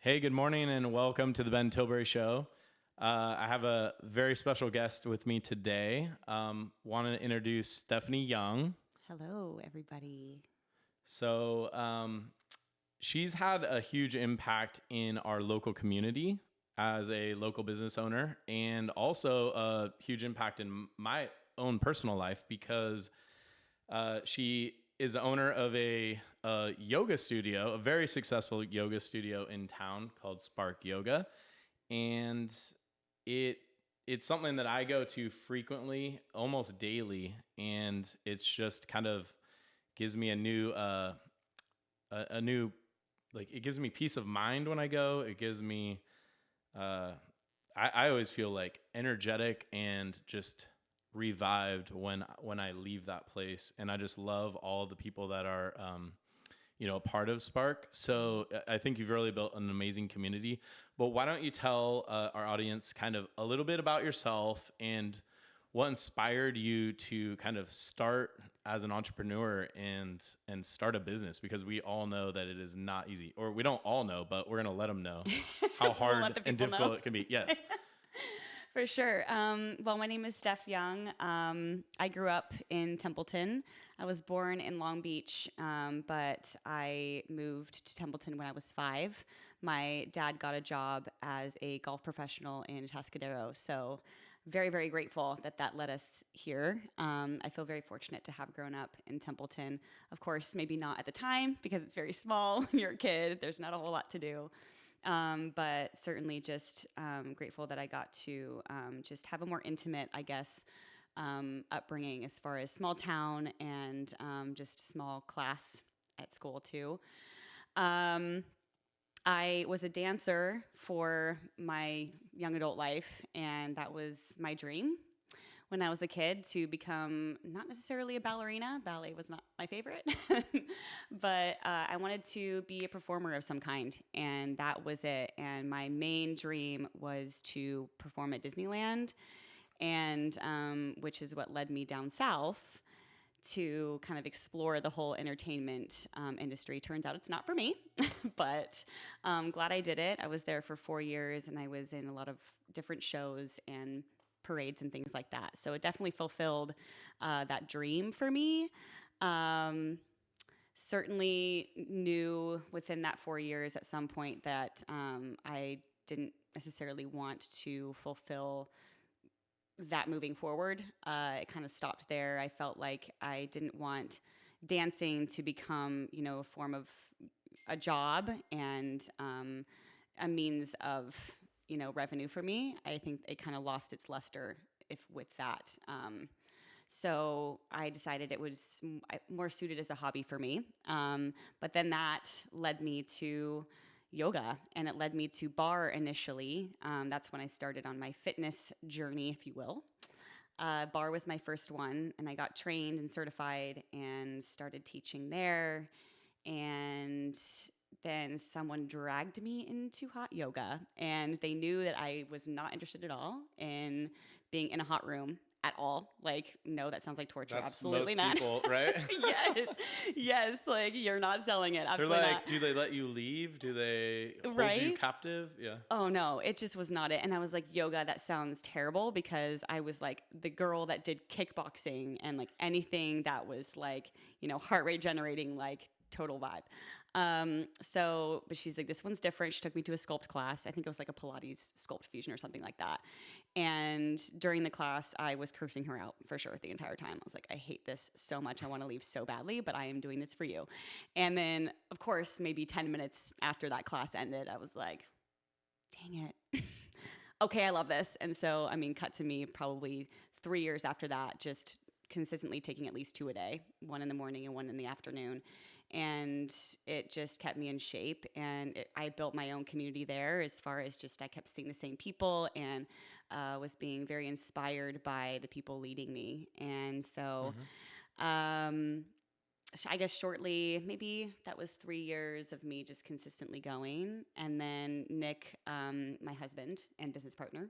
Hey, good morning and welcome to the Ben Tilbury Show. I have a very special guest with me today. Want to introduce Stephanie Young. Hello, everybody. So she's had a huge impact in our local community as a local business owner, and also a huge impact in my own personal life because she is the owner of a yoga studio, a very successful yoga studio in town called Sparkyoga, and it it's something that I go to frequently, almost daily, and it's just kind of gives me a new like it gives me peace of mind when I go. It gives me uh, I always feel like energetic and just revived when I leave that place, and I just love all the people that are a part of Spark. So I think you've really built an amazing community. But why don't you tell our audience kind of a little bit about yourself and what inspired you to kind of start as an entrepreneur and start a business? Because we all know that it is not easy, or we don't all know, but we're gonna let them know how We'll let hard the and people difficult know. it can be. Yes. For sure. Well, my name is Steph Young. I grew up in Templeton. I was born in Long Beach, but I moved to Templeton when I was 5. My dad got a job as a golf professional in Atascadero, so very, very grateful that that led us here. I feel very fortunate to have grown up in Templeton. Of course, maybe not at the time because it's very small when you're a kid. There's not a whole lot to do. But certainly just grateful that I got to just have a more intimate, I guess, upbringing as far as small town and just small class at school too. Um, I was a dancer for my young adult life, and that was my dream when I was a kid to become not necessarily a ballerina. Ballet was not my favorite, but I wanted to be a performer of some kind, and that was it. And my main dream was to perform at Disneyland, and which is what led me down south to kind of explore the whole entertainment industry. Turns out it's not for me, but glad I did it. I was there for 4 years, and I was in a lot of different shows and parades and things like that. So it definitely fulfilled that dream for me. Um, Certainly knew within that 4 years at some point that I didn't necessarily want to fulfill that moving forward. It kind of stopped there. I felt like I didn't want dancing to become, a form of a job and a means of, revenue for me. I think it kind of lost its luster if with that. So I decided it was more suited as a hobby for me. But then that led me to yoga, and it led me to bar initially. That's when I started on my fitness journey, if you will. Bar was my first one, and I got trained and certified and started teaching there. And then someone dragged me into hot yoga, and they knew that I was not interested at all in being in a hot room at all. Like, no, that sounds like torture. That's Absolutely most not. people, right? Yes, yes, like you're not selling it. They're Absolutely like, not. do they let you leave? Do they hold you Right? captive? Yeah. Oh no, it just was not it. And I was like, yoga, that sounds terrible because I was like the girl that did kickboxing and like anything that was like, heart rate generating, like total vibe. But she's like, this one's different. She took me to a sculpt class. I think it was like a Pilates sculpt fusion or something like that. And during the class, I was cursing her out for sure the entire time. I was like, I hate this so much. I want to leave so badly, but I am doing this for you. And then, of course, maybe 10 minutes after that class ended, I was like, dang it. Okay, I love this. And so, cut to me probably 3 years after that, just consistently taking at least 2 a day, one in the morning and one in the afternoon. And it just kept me in shape. And I built my own community there as far as just I kept seeing the same people and was being very inspired by the people leading me. And so, Mm-hmm. um, I guess shortly, maybe that was 3 years of me just consistently going. And then Nick, my husband and business partner,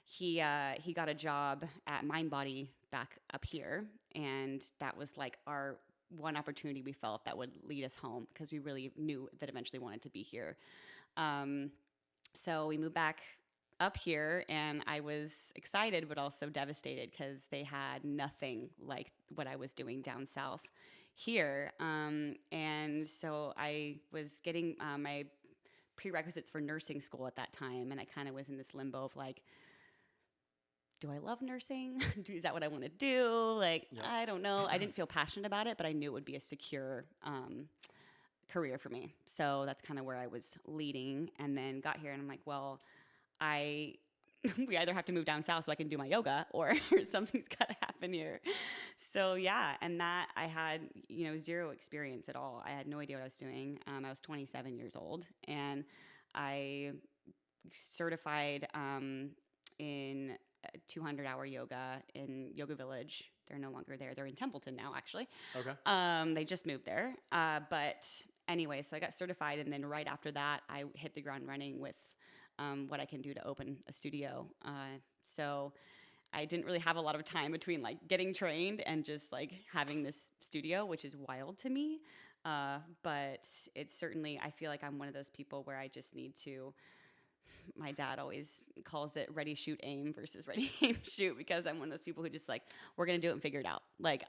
he got a job at MindBody back up here, and that was like our one opportunity we felt that would lead us home because we really knew that eventually wanted to be here. So we moved back up here, and I was excited but also devastated because they had nothing like what I was doing down south here. And so I was getting my prerequisites for nursing school at that time, and I kind of was in this limbo of like, do I love nursing? Is that what I want to do? Like, Yep. I don't know. I didn't feel passionate about it, but I knew it would be a secure career for me. So that's kind of where I was leading, and then got here, and I'm like, well, we either have to move down south so I can do my yoga, or something's got to happen here. So yeah, and that I had, zero experience at all. I had no idea what I was doing. I was 27 years old, and I certified in 200-hour yoga in Yoga Village. They're no longer there. They're in Templeton now, actually. Okay. They just moved there. But anyway, so I got certified, and then right after that, I hit the ground running with what I can do to open a studio. So I didn't really have a lot of time between like getting trained and just like having this studio, which is wild to me. But it's certainly, I feel like I'm one of those people where I just need to, my dad always calls it ready, shoot, aim versus ready, aim, shoot, because I'm one of those people who just like, we're going to do it and figure it out. Like,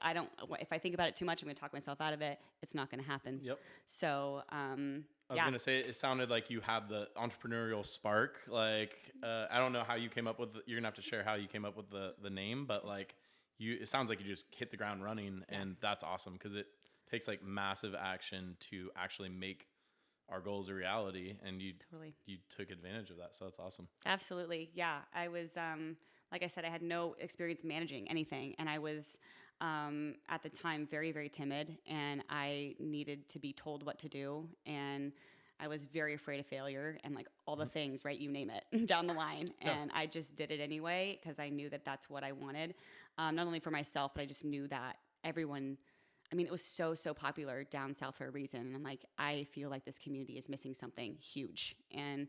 if I think about it too much, I'm going to talk myself out of it. It's not going to happen. Yep. So, I was going to say, it sounded like you had the entrepreneurial spark. Like, I don't know how you came up with, you're going to have to share how you came up with the name, but like it sounds like you just hit the ground running, and that's awesome because it takes like massive action to actually make our goals a reality, and you took advantage of that. So that's awesome. Absolutely. Yeah. I was, like I said, I had no experience managing anything, and I was, at the time very, very timid, and I needed to be told what to do. And I was very afraid of failure and like all the things, right? You name it down the line. And I just did it anyway, because I knew that that's what I wanted. Not only for myself, but I just knew that everyone, it was so popular down south for a reason. And I'm like, I feel like this community is missing something huge. And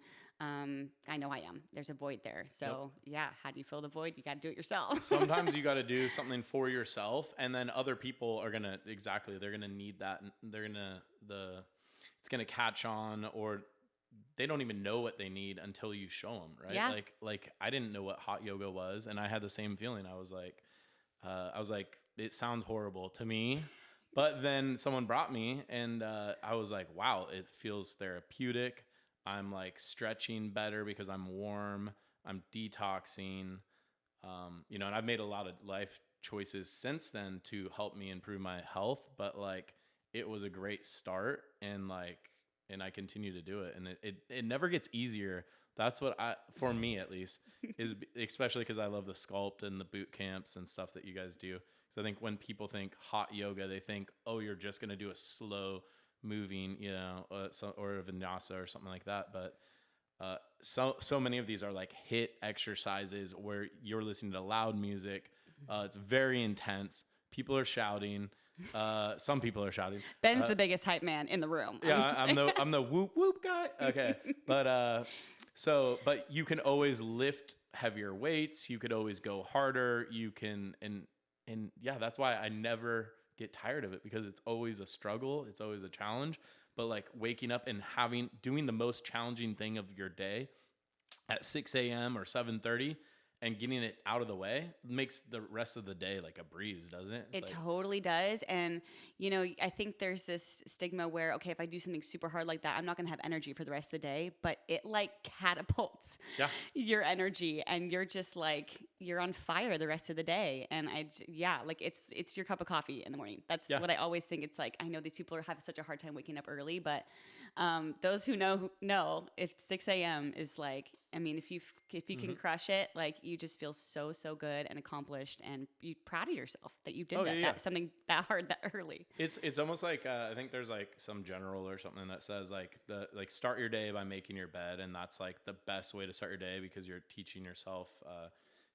I know I am. There's a void there. So yeah, how do you fill the void? You got to do it yourself. Sometimes you got to do something for yourself, and then other people are going to, they're going to need that. They're going to, it's going to catch on, or they don't even know what they need until you show them. Right. Yeah. Like I didn't know what hot yoga was. And I had the same feeling. I was like, it sounds horrible to me. But then someone brought me, and I was like, wow, it feels therapeutic. I'm like stretching better because I'm warm. I'm detoxing, and I've made a lot of life choices since then to help me improve my health. But like, it was a great start, and I continue to do it. And it never gets easier. That's what for me at least, is especially because I love the sculpt and the boot camps and stuff that you guys do. So I think when people think hot yoga, they think, oh, you're just going to do a slow moving, or a vinyasa or something like that. But so many of these are like HIIT exercises where you're listening to loud music. It's very intense. People are shouting. Some people are shouting. Ben's the biggest hype man in the room. Yeah, I'm the whoop whoop guy. Okay, but you can always lift heavier weights. You could always go harder. You can and yeah, that's why I never get tired of it, because it's always a struggle. It's always a challenge. But like waking up and doing the most challenging thing of your day at 6 a.m. or 7:30 and getting it out of the way makes the rest of the day like a breeze, doesn't it? It totally does. And, I think there's this stigma where, okay, if I do something super hard like that, I'm not going to have energy for the rest of the day, but it like catapults your energy, and you're just like, you're on fire the rest of the day. And it's your cup of coffee in the morning. That's what I always think. It's like, I know these people have such a hard time waking up early, but those who know if 6 a.m. is like, if you can crush it, like you just feel so good and accomplished, and you're proud of yourself that you did that something that hard that early. It's almost like I think there's like some general or something that says like start your day by making your bed, and that's like the best way to start your day, because you're teaching yourself.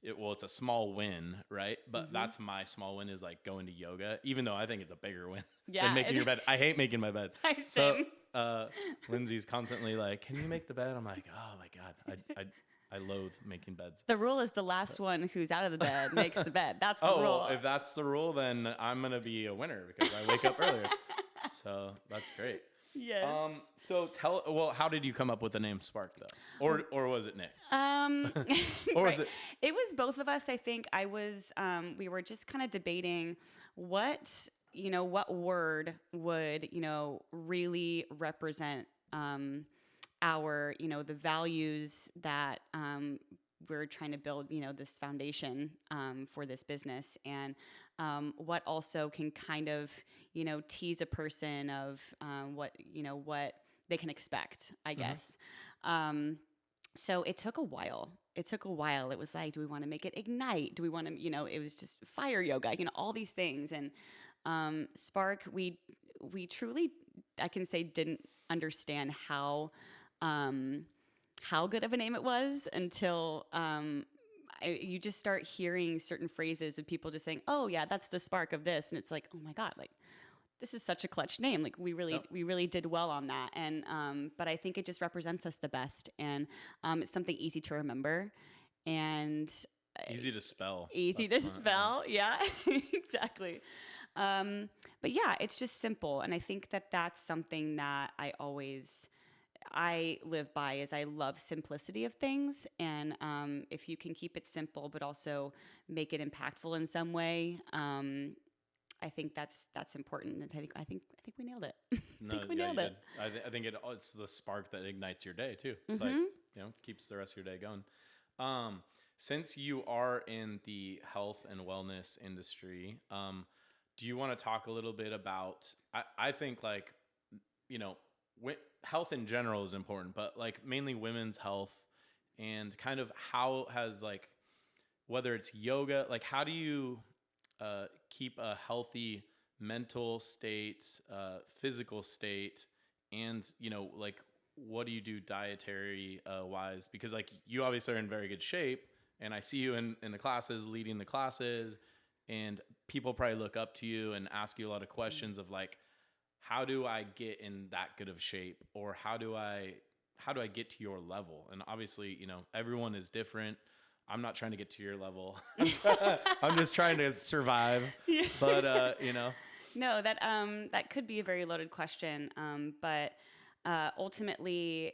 It's a small win, right? But that's my small win, is like going to yoga, even though I think it's a bigger win than making your bed. I hate making my bed. Same. So Lindsay's constantly like, can you make the bed? I'm like, oh my God. I loathe making beds. The rule is the last one who's out of the bed makes the bed. That's the rule. If that's the rule, then I'm going to be a winner because I wake up earlier. So that's great. Yes. Well, how did you come up with the name Spark though? Or was it Nick? Or was Right. it? It was both of us. I think we were just kind of debating what word would, really represent, the values that, we're trying to build, this foundation, for this business, and, what also can kind of, tease a person of, what they can expect, I guess. So it took a while. It was like, do we want to make it ignite? Do we want to, it was just fire yoga, all these things. And Spark, we truly, I can say, didn't understand how good of a name it was until you just start hearing certain phrases of people just saying, "Oh yeah, that's the spark of this," and it's like, "Oh my god, like this is such a clutch name. Like we really did well on that." And but I think it just represents us the best, and it's something easy to remember, and Easy to spell. easy That's to fun, spell. Yeah, exactly. But yeah, it's just simple, and I think that that's something that I live by, is I love simplicity of things, and if you can keep it simple but also make it impactful in some way, I think that's important. And I think we nailed it. I No, think we yeah, nailed you it. did. I think it's the spark that ignites your day too. It's like, Mm-hmm. keeps the rest of your day going. Since you are in the health and wellness industry, do you want to talk a little bit about, I think like, you know, health in general is important, but like mainly women's health, and kind of how has like, whether it's yoga, like how do you keep a healthy mental state, physical state, and like what do you do dietary wise? Because like you obviously are in very good shape, and I see you in the classes, leading the classes, and people probably look up to you and ask you a lot of questions of like, how do I get in that good of shape, or how do I get to your level? And obviously, everyone is different. I'm not trying to get to your level. I'm just trying to survive. Yeah. But No, that could be a very loaded question. But ultimately,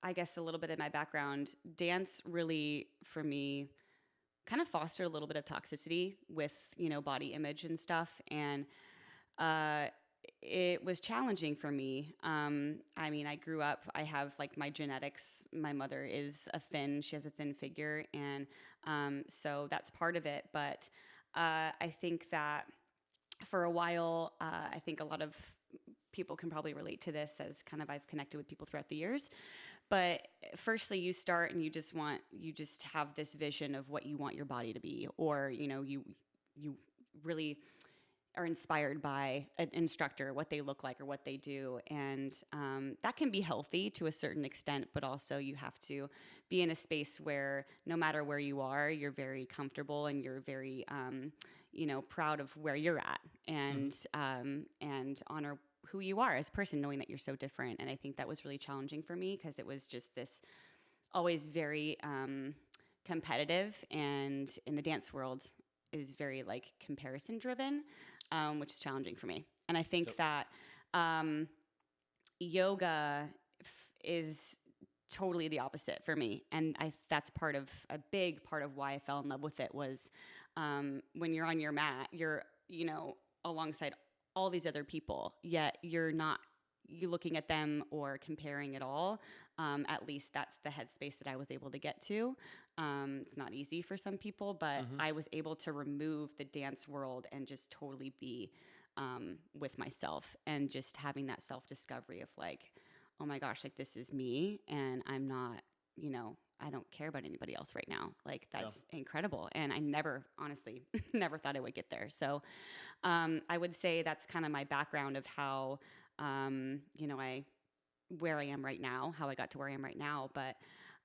I guess a little bit of my background, dance really, for me, kind of fostered a little bit of toxicity with, body image and stuff. And uh, it was challenging for me. I mean, I grew up, I have like my genetics. My mother she has a thin figure. And so that's part of it. But I think that for a while, I think a lot of people can probably relate to this, as kind of I've connected with people throughout the years. But firstly, you start and you just have this vision of what you want your body to be, or you really are inspired by an instructor, what they look like or what they do. And that can be healthy to a certain extent, but also you have to be in a space where no matter where you are, you're very comfortable and you're very, proud of where you're at, and honor who you are as a person, knowing that you're so different. And I think that was really challenging for me, because it was just this always very competitive, and in the dance world is very like comparison driven, which is challenging for me. And I think that yoga is totally the opposite for me. And that's a big part of why I fell in love with it, was when you're on your mat, you're, alongside all these other people, yet you're looking at them or comparing at all. At least that's the headspace that I was able to get to. It's not easy for some people, but I was able to remove the dance world and just totally be with myself, and just having that self-discovery of like, oh my gosh, like this is me, and I'm not, I don't care about anybody else right now. Like that's incredible. And I honestly, never thought I would get there. So I would say that's kind of my background of how, where I am right now, how I got to where I am right now. But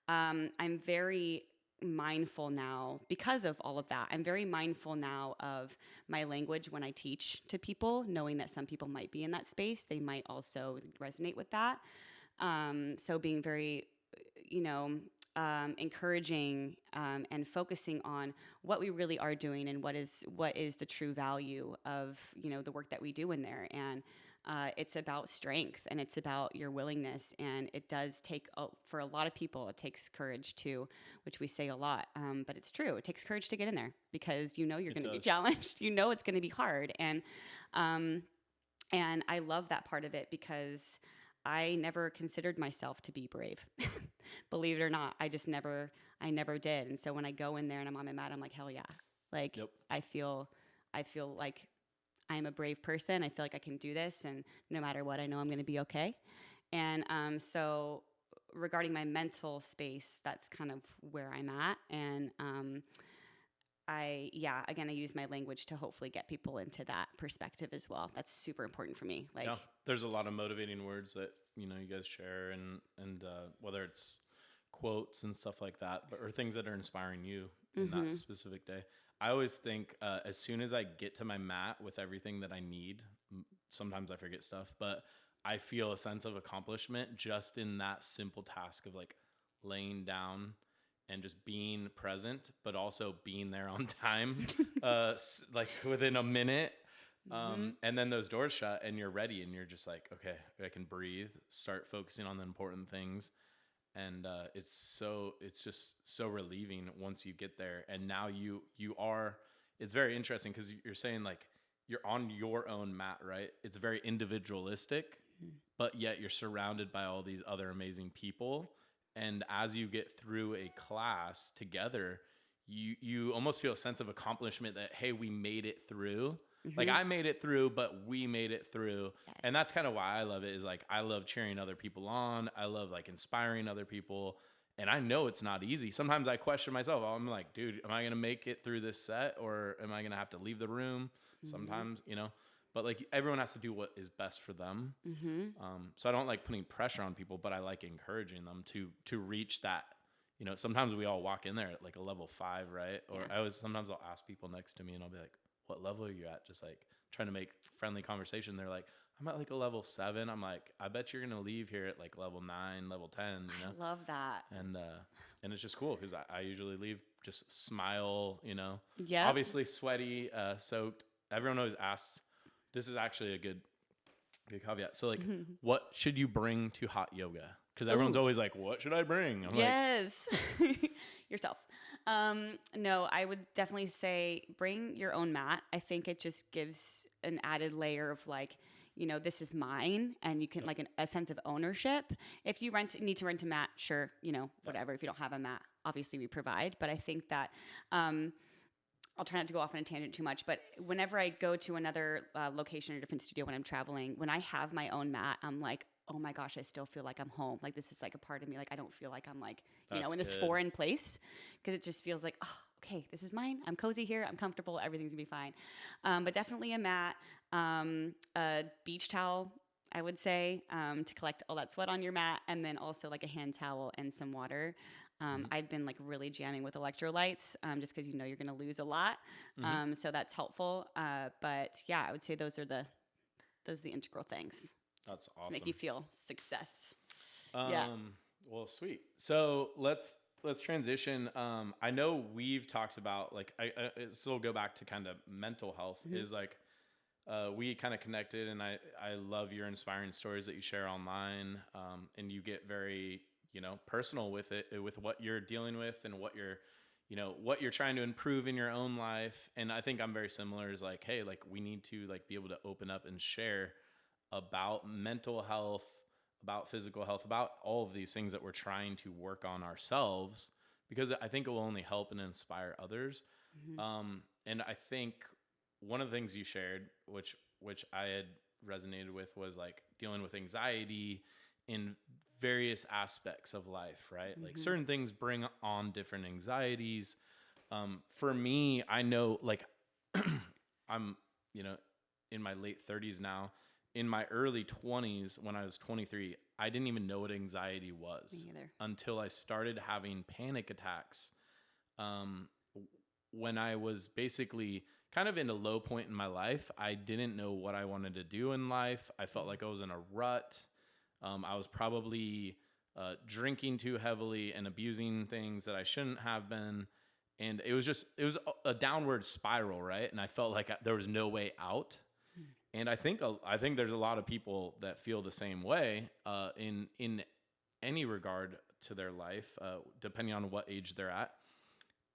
I'm very mindful now, because of all of that. I'm very mindful now of my language when I teach to people, knowing that some people might be in that space. They might also resonate with that. So being very, encouraging, and focusing on what we really are doing, and what is the true value of, the work that we do in there. And it's about strength and it's about your willingness. And it does take, for a lot of people, it takes courage too, which we say a lot. But it's true. It takes courage to get in there because you know you're going to be challenged. You know it's going to be hard. And I love that part of it because I never considered myself to be brave. Believe it or not, I never did. And so when I go in there and I'm on my mat, I'm like, hell yeah. Like, I feel like I'm a brave person. I feel like I can do this. And no matter what, I know I'm going to be okay. And so regarding my mental space, that's kind of where I'm at. And I use my language to hopefully get people into that perspective as well. That's super important for me. Like, there's a lot of motivating words that, you guys share and whether it's quotes and stuff like that, or things that are inspiring you in that specific day. I always think as soon as I get to my mat with everything that I need, sometimes I forget stuff, but I feel a sense of accomplishment just in that simple task of like laying down and just being present, but also being there on time, like within a minute. And then those doors shut and you're ready and you're just like, okay, I can breathe, start focusing on the important things. And it's just so relieving once you get there. And now it's very interesting because you're saying like you're on your own mat, right? It's very individualistic, but yet you're surrounded by all these other amazing people. And as you get through a class together, you almost feel a sense of accomplishment that, hey, we made it through. Like I made it through, but we made it through. Yes. And that's kind of why I love it, is like, I love cheering other people on. I love like inspiring other people. And I know it's not easy. Sometimes I question myself. I'm like, dude, am I going to make it through this set or am I going to have to leave the room? Sometimes, but like everyone has to do what is best for them. So I don't like putting pressure on people, but I like encouraging them to reach that. Sometimes we all walk in there at like a level 5, right? Or sometimes I'll ask people next to me and I'll be like, what level are you at? Just like trying to make friendly conversation. They're like, I'm at like a level 7. I'm like, I bet you're going to leave here at like level 9, level 10, I love that. And it's just cool because I usually leave just smile, Yeah. Obviously sweaty, soaked. Everyone always asks, this is actually a good caveat. So like, what should you bring to hot yoga? Because everyone's always like, what should I bring? I'm yes. Yourself. No, I would definitely say bring your own mat. I think it just gives an added layer of like, this is mine, and you can like a sense of ownership. If you need to rent a mat, sure, whatever. If you don't have a mat, obviously we provide. But I think that I'll try not to go off on a tangent too much, but whenever I go to another location or different studio when I'm traveling, when I have my own mat, I'm like, oh my gosh, I still feel like I'm home. Like this is like a part of me. Like I don't feel like I'm like, in this foreign place, because it just feels like, oh, okay, this is mine. I'm cozy here. I'm comfortable. Everything's gonna be fine. But definitely a mat, a beach towel, I would say, to collect all that sweat on your mat, and then also like a hand towel and some water. I've been like really jamming with electrolytes, just because you're going to lose a lot. So that's helpful. But yeah, I would say those are the integral things. That's awesome. To make you feel success. Well, sweet. So let's transition. I know we've talked about like, I still go back to kind of mental health is like, we kind of connected, and I love your inspiring stories that you share online. And you get very, personal with it, with what you're dealing with and what you're trying to improve in your own life. And I think I'm very similar, is like, hey, like we need to like be able to open up and share about mental health, about physical health, about all of these things that we're trying to work on ourselves, because I think it will only help and inspire others. And I think one of the things you shared, which I had resonated with, was like dealing with anxiety in various aspects of life, right? Like certain things bring on different anxieties. For me, I know like I'm, in my late 30s now. In my early 20s, when I was 23, I didn't even know what anxiety was until I started having panic attacks. When I was basically kind of in a low point in my life, I didn't know what I wanted to do in life. I felt like I was in a rut. I was probably drinking too heavily and abusing things that I shouldn't have been. And it was a downward spiral, right? And I felt like there was no way out. And I think there's a lot of people that feel the same way in any regard to their life, depending on what age they're at.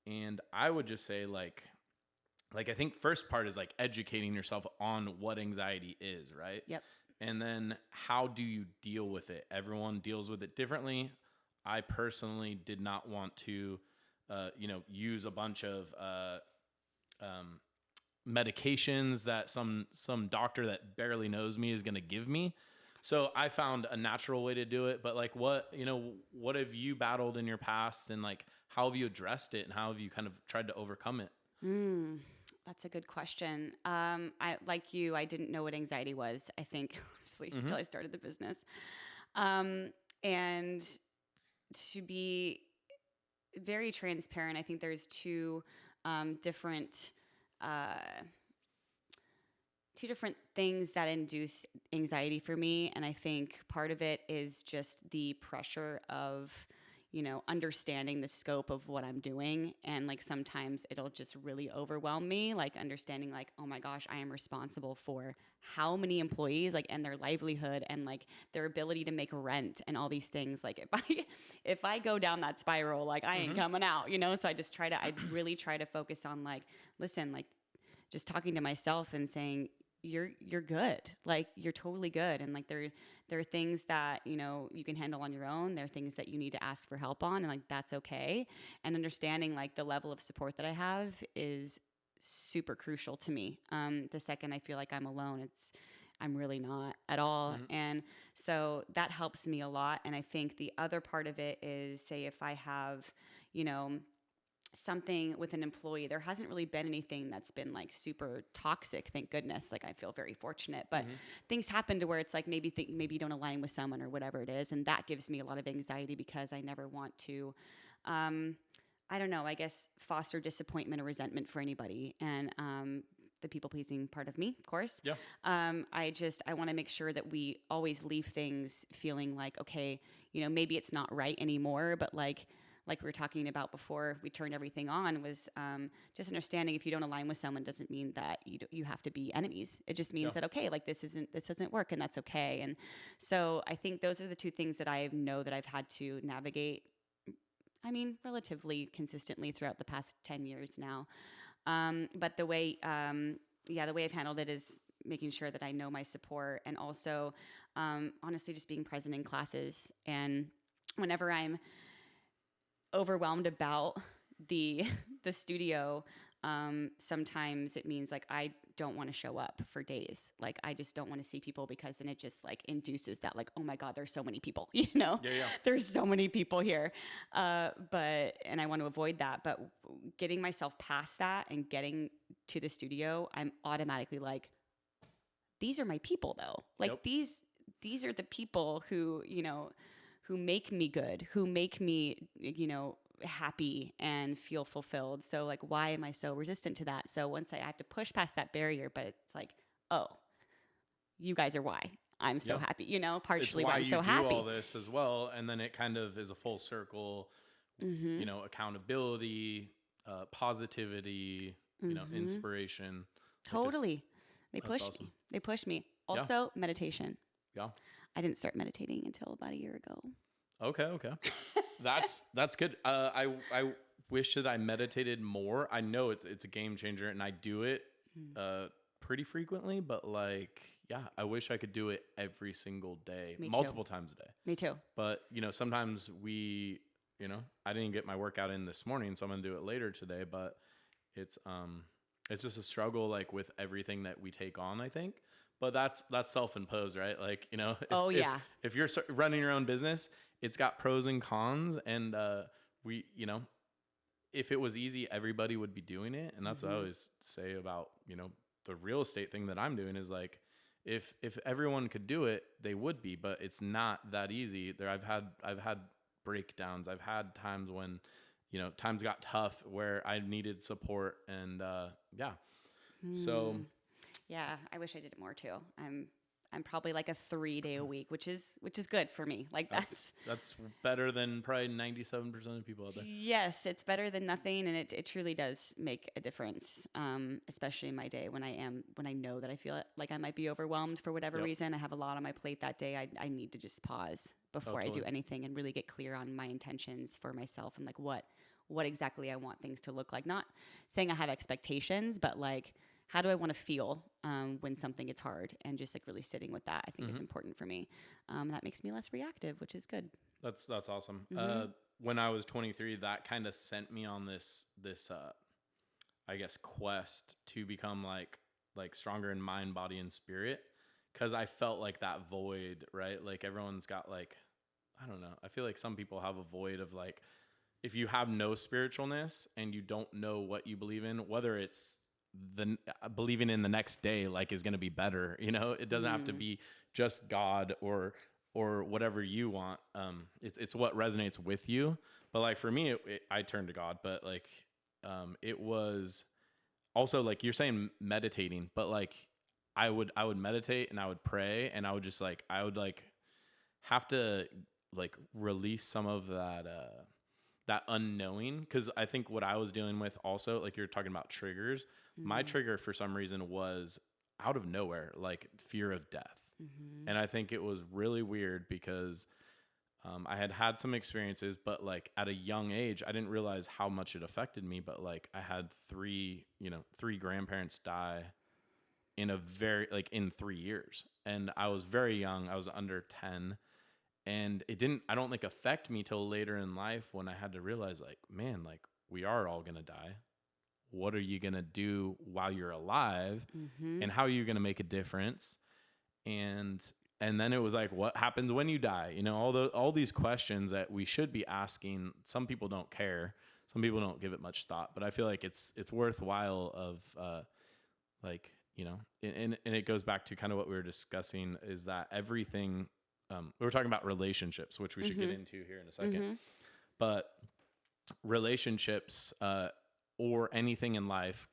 And I would just say I think first part is like educating yourself on what anxiety is, right? Yep. And then how do you deal with it? Everyone deals with it differently. I personally did not want to, use a bunch of medications that some doctor that barely knows me is going to give me. So I found a natural way to do it. But like, what have you battled in your past, and like, how have you addressed it, and how have you kind of tried to overcome it? That's a good question. I didn't know what anxiety was, I think, honestly, until I started the business. And to be very transparent, I think there's two different things that induce anxiety for me. And I think part of it is just the pressure of, understanding the scope of what I'm doing. And like, sometimes it'll just really overwhelm me, like understanding like, oh my gosh, I am responsible for how many employees, like, and their livelihood and like their ability to make rent and all these things. Like if I go down that spiral, like I ain't coming out, So I really try to focus on like, listen, like just talking to myself and saying, you're good. Like you're totally good. And like there are things that, you can handle on your own. There are things that you need to ask for help on, and like that's okay. And understanding like the level of support that I have is super crucial to me. The second I feel like I'm alone, I'm really not at all. And so that helps me a lot. And I think the other part of it is, say if I have, something with an employee, there hasn't really been anything that's been like super toxic, thank goodness. Like I feel very fortunate, but things happen to where it's like maybe you don't align with someone or whatever it is, and that gives me a lot of anxiety because I never want to I don't know, I guess foster disappointment or resentment for anybody. And the people pleasing part of me, of course. Yeah. I want to make sure that we always leave things feeling like, okay, maybe it's not right anymore, but like we were talking about before we turned everything on, was just understanding if you don't align with someone doesn't mean that you have to be enemies. It just means that, okay, like this doesn't work, and that's okay. And so I think those are the two things that I know that I've had to navigate, relatively consistently throughout the past 10 years now. But the way I've handled it is making sure that I know my support, and also honestly just being present in classes. And whenever I'm overwhelmed about the studio, sometimes it means like I don't want to show up for days. Like I just don't want to see people, because then it just like induces that like, oh my God, there's so many people, Yeah. There's so many people here. And I want to avoid that. But getting myself past that and getting to the studio, I'm automatically like, these are my people though. Like these are the people who, who make me good, who make me, happy and feel fulfilled. So like, why am I so resistant to that? So once I have to push past that barrier, but it's like, oh, you guys are why I'm so happy, partially why I'm so happy. It's why you do all this as well. And then it kind of is a full circle, accountability, positivity, inspiration. Totally. They push awesome. me. They push me. Also, meditation. Yeah. I didn't start meditating until about a year ago. Okay. That's good. I wish that I meditated more. I know it's a game changer, and I do it pretty frequently, but like, yeah, I wish I could do it every single day, multiple times a day. Me too. But, sometimes I didn't get my workout in this morning, so I'm going to do it later today, but it's just a struggle, like with everything that we take on, I think. But that's self-imposed, right? Like, if you're running your own business, it's got pros and cons, and if it was easy, everybody would be doing it. And that's what I always say about, the real estate thing that I'm doing is like, if everyone could do it, they would be, but it's not that easy. I've had breakdowns. I've had times when, times got tough where I needed support, and So yeah, I wish I did it more too. I'm probably like a 3-day a week, which is good for me. Like That's better than probably 97% of people out there. yes, it's better than nothing, and it truly does make a difference, especially in my day when I know that I feel like I might be overwhelmed for whatever Yep. reason. I have a lot on my plate that day. I need to just pause before I do Totally. anything and really get clear on my intentions for myself and like what exactly I want things to look like. Not saying I have expectations, but like how do I want to feel when something gets hard, and just like really sitting with that I think is important for me. That makes me less reactive, which is good. That's awesome. When I was 23, that kind of sent me on this I guess quest to become like stronger in mind, body, and spirit, because I felt like that void, right? Like everyone's got like, I don't know. I feel like some people have a void of like, if you have no spiritualness and you don't know what you believe in, whether it's believing in the next day, like is going to be better, it doesn't have to be just God or whatever you want. It's what resonates with you. But like for me, I turned to God, but like, it was also like you're saying meditating, but like I would meditate and I would pray and I would just like, I would like have to like release some of that unknowing. Cause I think what I was dealing with also, like you're talking about triggers, my trigger for some reason was out of nowhere, like fear of death. And I think it was really weird because I had some experiences, but like at a young age, I didn't realize how much it affected me. But like I had three grandparents die in in 3 years. And I was very young. I was under 10. And it didn't, I don't think, affect me till later in life when I had to realize like, man, like we are all going to die. What are you going to do while you're alive? And how are you going to make a difference? And then it was like, what happens when you die? All these questions that we should be asking. Some people don't care. Some people don't give it much thought, but I feel like it's worthwhile of, and it goes back to kind of what we were discussing, is that everything, we were talking about relationships, which we should get into here in a second, but relationships, or anything in life,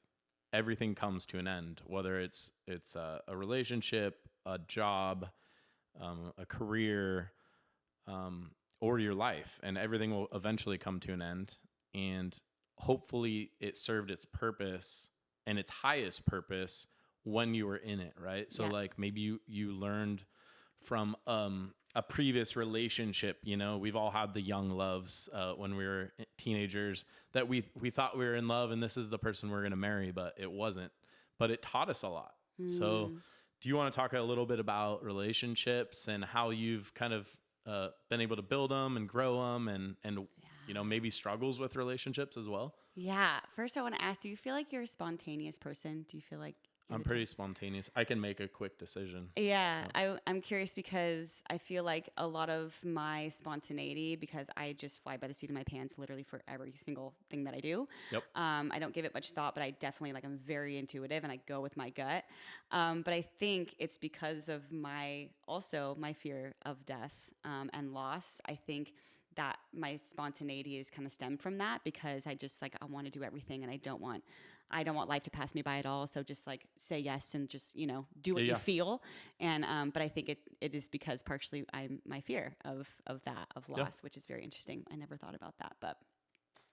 everything comes to an end, whether it's a relationship, a job, a career, or your life, and everything will eventually come to an end. And hopefully it served its purpose and its highest purpose when you were in it, right? So like maybe you learned from a previous relationship. We've all had the young loves when we were teenagers that we thought we were in love and this is the person we're going to marry, but it wasn't. But it taught us a lot. So do you want to talk a little bit about relationships and how you've kind of been able to build them and grow them, and maybe struggles with relationships as well? Yeah. First, I want to ask, do you feel like you're a spontaneous person? Do you feel like I'm pretty spontaneous. I can make a quick decision. Yeah, I'm curious because I feel like a lot of my spontaneity, because I just fly by the seat of my pants literally for every single thing that I do. Yep. I don't give it much thought, but I definitely I'm very intuitive and I go with my gut. But I think it's because of my fear of death and loss. I think that my spontaneity is kind of stemmed from that, because I just I want to do everything and I don't want life to pass me by at all. So just say yes and just, do what you feel. And, but I think it is because partially my fear of loss, which is very interesting. I never thought about that, but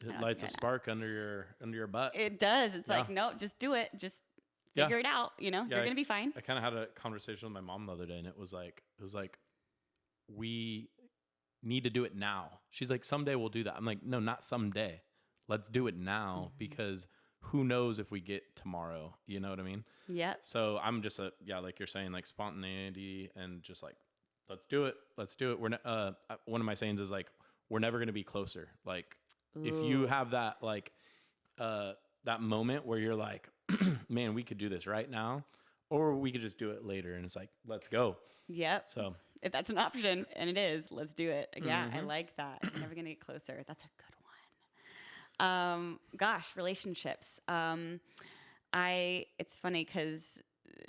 it lights a spark under your butt. It does. It's no, just do it. Just figure it out. You're going to be fine. I kind of had a conversation with my mom the other day, and it was like, we need to do it now. She's like, someday we'll do that. I'm like, no, not someday. Let's do it now, because who knows if we get tomorrow, you know what I mean? Yeah. So I'm just like you're saying, like spontaneity and just like, let's do it. We're one of my sayings is like, we're never going to be closer. Like if you have that, that moment where you're like, man, we could do this right now, or we could just do it later. And it's like, let's go. Yep. So if that's an option, and it is, let's do it. Yeah. I like that. You're never going to get closer. That's a good one. Gosh, relationships. It's funny because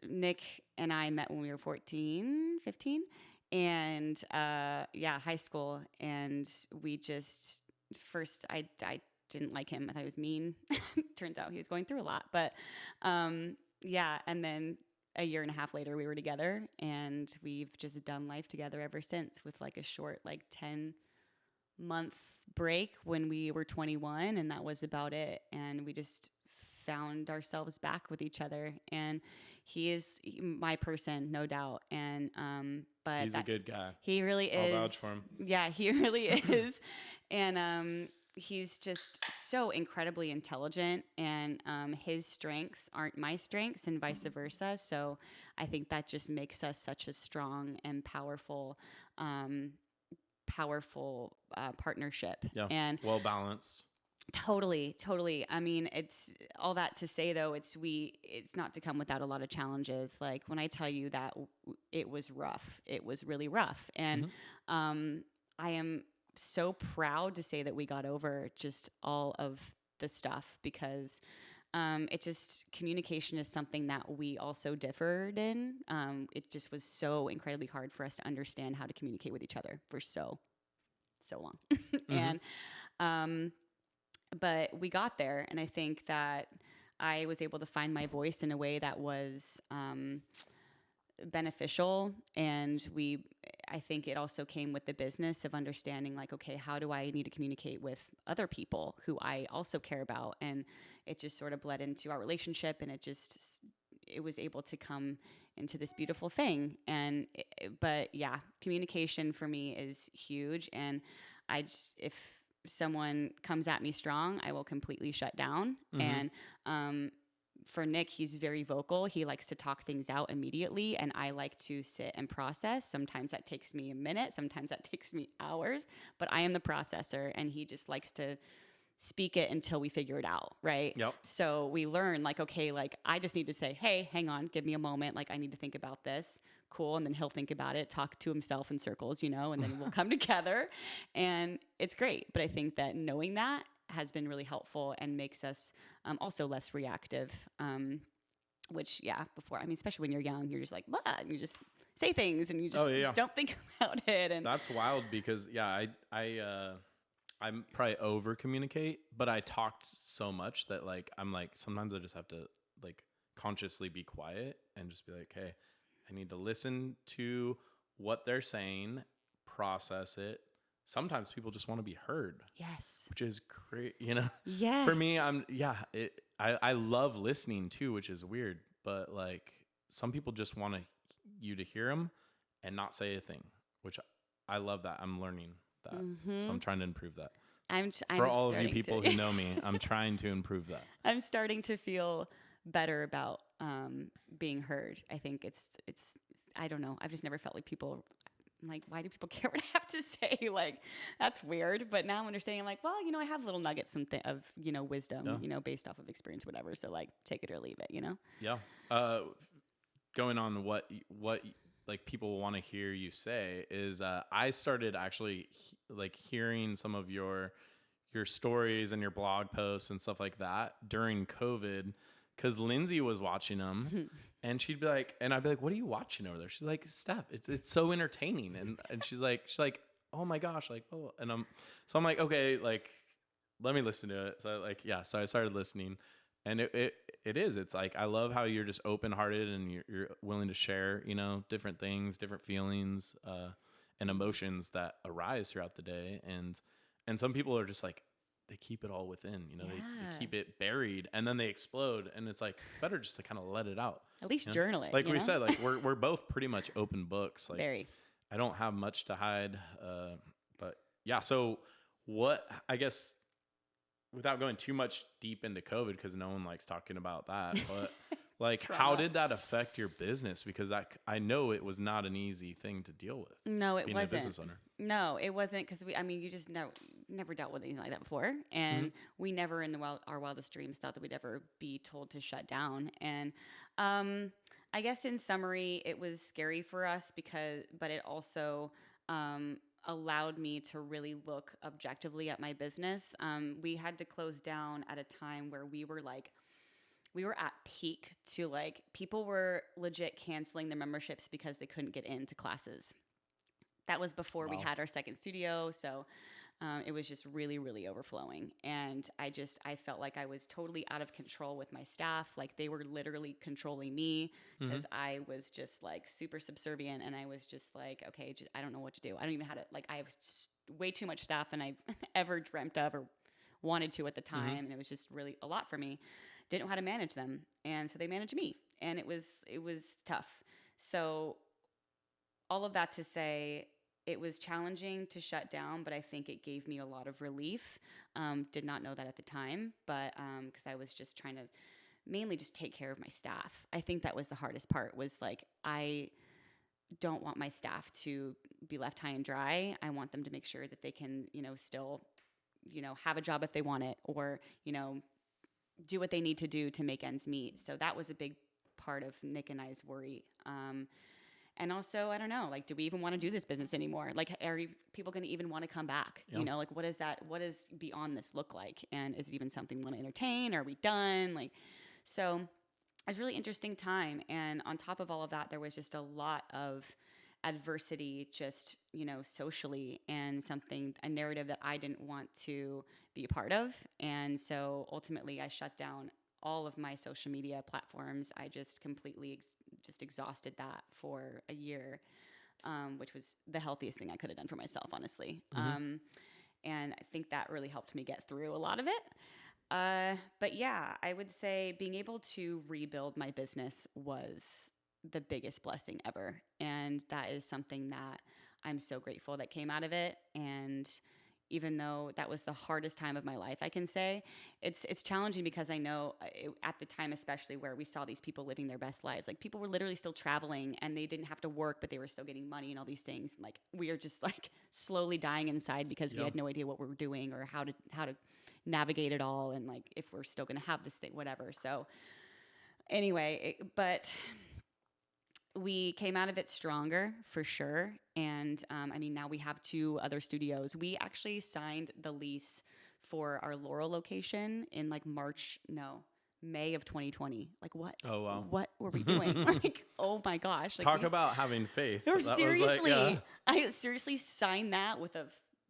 Nick and I met when we were 14, 15, and high school. And we just first, I didn't like him. I thought he was mean. Turns out he was going through a lot, but and then a year and a half later, we were together, and we've just done life together ever since, with like a short, like 10-month break when we were 21, and that was about it. And we just found ourselves back with each other. And he is my person, no doubt. And but He's a good guy. he really is. I'll vouch for him. Yeah, he really is. And he's just so incredibly intelligent, and his strengths aren't my strengths, and vice versa. So I think that just makes us such a strong and powerful partnership. Yeah. And well balanced. Totally. I mean, it's all that to say, though, it's not to come without a lot of challenges. Like, when I tell you that it was rough, it was really rough. And I am so proud to say that we got over just all of the stuff, because communication is something that we also differed in. It just was so incredibly hard for us to understand how to communicate with each other for so long. And but we got there, and I think that I was able to find my voice in a way that was beneficial. And I think it also came with the business of understanding, like, okay, how do I need to communicate with other people who I also care about? And it just sort of bled into our relationship, and it was able to come into this beautiful thing. But yeah, communication for me is huge. And if someone comes at me strong, I will completely shut down. And for Nick, he's very vocal. He likes to talk things out immediately, and I like to sit and process. Sometimes that takes me a minute, sometimes that takes me hours, but I am the processor, and he just likes to speak it until we figure it out, right? Yep. So we learn, like, okay, like, I just need to say, hey, hang on, give me a moment, like, I need to think about this. Cool. And then he'll think about it, talk to himself in circles, and then we'll come together, and it's great. But I think that knowing that has been really helpful and makes us also less reactive, which, before, I mean, especially when you're young, you're just like, blah, and you just say things, and you just don't think about it. And that's wild, because I'm probably over communicate, but I talked so much that, like, I'm like, sometimes I just have to, like, consciously be quiet and just be like, hey, I need to listen to what they're saying, process it. Sometimes people just want to be heard. Yes. Which is great, Yes. For me, I love listening too, which is weird, but, like, some people just want you to hear them and not say a thing, which I love that. I'm learning that. So I'm trying to improve that. For all of you people who know me, I'm trying to improve that. I'm starting to feel better about being heard. I think it's I don't know. I've just never felt like people, like, why do people care what I have to say? Like, that's weird. But now I'm understanding, like, well, I have little nuggets of wisdom, based off of experience, whatever. So, like, take it or leave it, Yeah. Going on what like people want to hear you say is, I started actually hearing some of your stories and your blog posts and stuff like that during COVID, because Lindsay was watching them. And she'd be like, and I'd be like, what are you watching over there? She's like, Steph, it's so entertaining. And she's like, oh my gosh, like, oh, and I'm like, okay, like, let me listen to it. So so I started listening, and it's like, I love how you're just open-hearted, and you're willing to share, different things, different feelings, and emotions that arise throughout the day. And some people are just like, they keep it all within, they keep it buried, and then they explode. And it's like, it's better just to kind of let it out. At least journal it. Like we said, like, we're both pretty much open books. Like, very. I don't have much to hide. But yeah, so what, I guess, without going too much deep into COVID, because no one likes talking about that, but like, how did that affect your business? Because I know it was not an easy thing to deal with. No, it being wasn't. a business owner. No, it wasn't, because you just never dealt with anything like that before, and we never in our wildest dreams thought that we'd ever be told to shut down. And I guess in summary, it was scary for us, but it also allowed me to really look objectively at my business. We had to close down at a time where we were at peak to, like, people were legit canceling their memberships because they couldn't get into classes. That was before we had our second studio. So It was just really, really overflowing. And I felt like I was totally out of control with my staff. Like they were literally controlling me because I was just like super subservient. And I was just like, okay, I don't know what to do. I don't even know how to, like, I have way too much staff than I've ever dreamt of or wanted to at the time. And it was just really a lot for me. Didn't know how to manage them. And so they managed me. And it was tough. So all of that to say, it was challenging to shut down, but I think it gave me a lot of relief. Did not know that at the time, but because I was just trying to mainly just take care of my staff. I think that was the hardest part, was like, I don't want my staff to be left high and dry. I want them to make sure that they can, still, have a job if they want it, or, do what they need to do to make ends meet. So that was a big part of Nick and I's worry. And also, I don't know, like, do we even want to do this business anymore? Like, are people going to even want to come back? Yep. Like, what does beyond this look like? And is it even something we want to entertain? Are we done? Like, so it was a really interesting time. And on top of all of that, there was just a lot of adversity, just, socially, and a narrative that I didn't want to be a part of. And so ultimately I shut down all of my social media platforms. I just completely just exhausted that for a year, which was the healthiest thing I could have done for myself, honestly. And I think that really helped me get through a lot of it. But yeah, I would say being able to rebuild my business was the biggest blessing ever. And that is something that I'm so grateful that came out of it. And even though that was the hardest time of my life, I can say it's challenging, because I know at the time, especially where we saw these people living their best lives, like people were literally still traveling and they didn't have to work, but they were still getting money and all these things. Like we are just like slowly dying inside because we had no idea what we were doing or how to navigate it all. And like, if we're still going to have this thing, whatever. So anyway, but we came out of it stronger for sure. And now we have 2 other studios. We actually signed the lease for our Laurel location in like May of 2020. Like what? Oh, wow. What were we doing? Like, oh my gosh. Like, Talk about having faith. Or That seriously, was like, I seriously signed that with a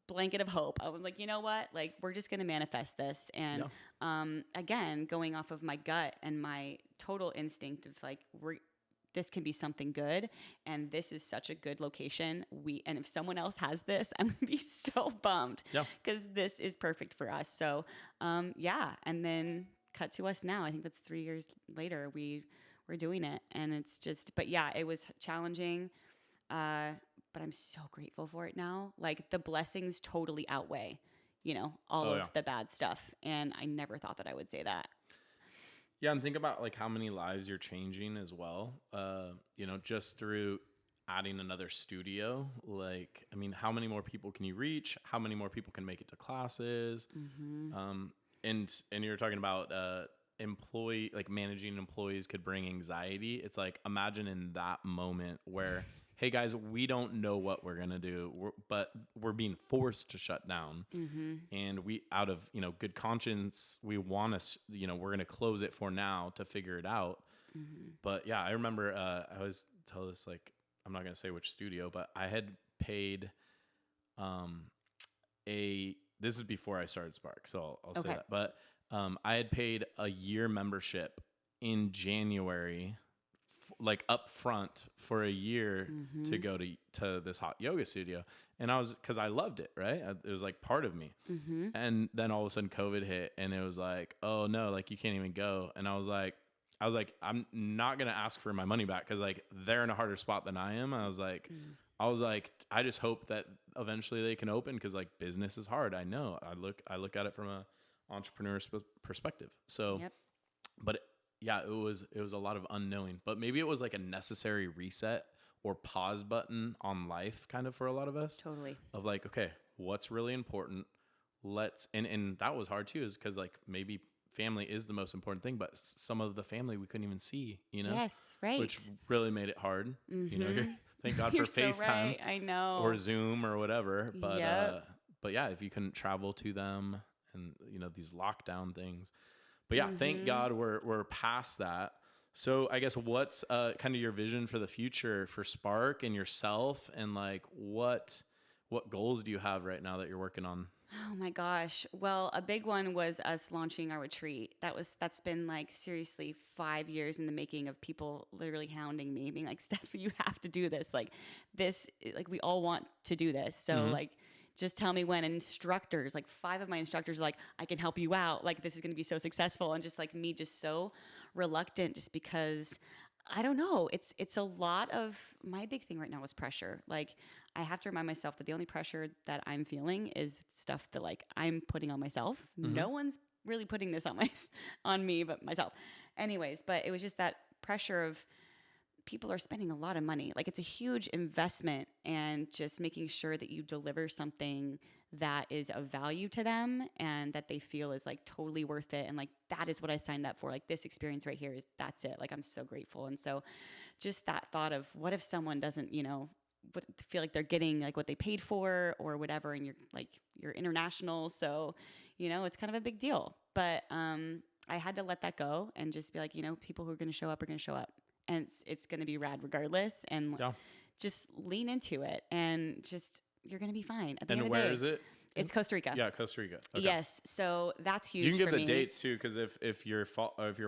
blanket of hope. I was like, you know what? Like, we're just going to manifest this. And again, going off of my gut and my total instinct of like, this can be something good, and this is such a good location. And if someone else has this, I'm gonna be so bummed, because this is perfect for us. So, and then cut to us now. I think that's 3 years later. We're doing it, and it's just. But yeah, it was challenging, but I'm so grateful for it now. Like the blessings totally outweigh, all of the bad stuff, and I never thought that I would say that. Yeah, and think about like how many lives you're changing as well. Just through adding another studio. Like, I mean, how many more people can you reach? How many more people can make it to classes? And you're talking about managing employees could bring anxiety. It's like, imagine in that moment where, hey guys, we don't know what we're gonna do, but we're being forced to shut down, and we, out of good conscience, we want to, we're gonna close it for now to figure it out. But yeah, I remember I always tell this, like, I'm not gonna say which studio, but I had paid this is before I started Spark, so I'll say that. But I had paid a year membership in January, like up front for a year to go to this hot yoga studio. And because I loved it, right? It was like part of me. And then all of a sudden COVID hit, and it was like, oh no, like you can't even go. And I was like, I'm not going to ask for my money back, because like they're in a harder spot than I am. I was like, I just hope that eventually they can open, because like business is hard. I know. I look at it from a entrepreneur perspective. So, but yeah, it was a lot of unknowing, but maybe it was like a necessary reset or pause button on life, kind of, for a lot of us. Totally. Of like, okay, what's really important? And that was hard too, is because like maybe family is the most important thing, but some of the family we couldn't even see, Yes, right. Which really made it hard. Thank God for FaceTime. So right. I know. Or Zoom or whatever. But yeah, if you couldn't travel to them, and these lockdown things. But yeah, thank God we're past that. So I guess what's kind of your vision for the future for Spark and yourself, and like what goals do you have right now that you're working on? Oh my gosh. Well, a big one was us launching our retreat. That's been like seriously 5 years in the making of people literally hounding me, being like, Steph, you have to do this. Like this, like we all want to do this. So Mm-hmm. like just tell me when. And instructors, like 5 of my instructors are like, I can help you out. Like this is gonna be so successful. And just like me just so reluctant just because I don't know. It's a lot of my big thing right now is pressure. Like I have to remind myself that the only pressure that I'm feeling is stuff that like I'm putting on myself. Mm-hmm. No one's really putting this on on me but myself. Anyways, but it was just that pressure of people are spending a lot of money. Like it's a huge investment and just making sure that you deliver something that is of value to them and that they feel is like totally worth it. And like that is what I signed up for. Like this experience right here is that's it. Like I'm so grateful. And so just that thought of what if someone doesn't, feel like they're getting like what they paid for or whatever, and you're international. So, it's kind of a big deal. But I had to let that go and just be like, people who are going to show up are going to show up and it's going to be rad regardless. And Yeah. just lean into it and just, you're going to be fine at the And end of the where day. is it? It's Costa Rica. Yeah, Costa Rica. Okay. Yes. So that's huge. You can give for the me. dates too, because if you're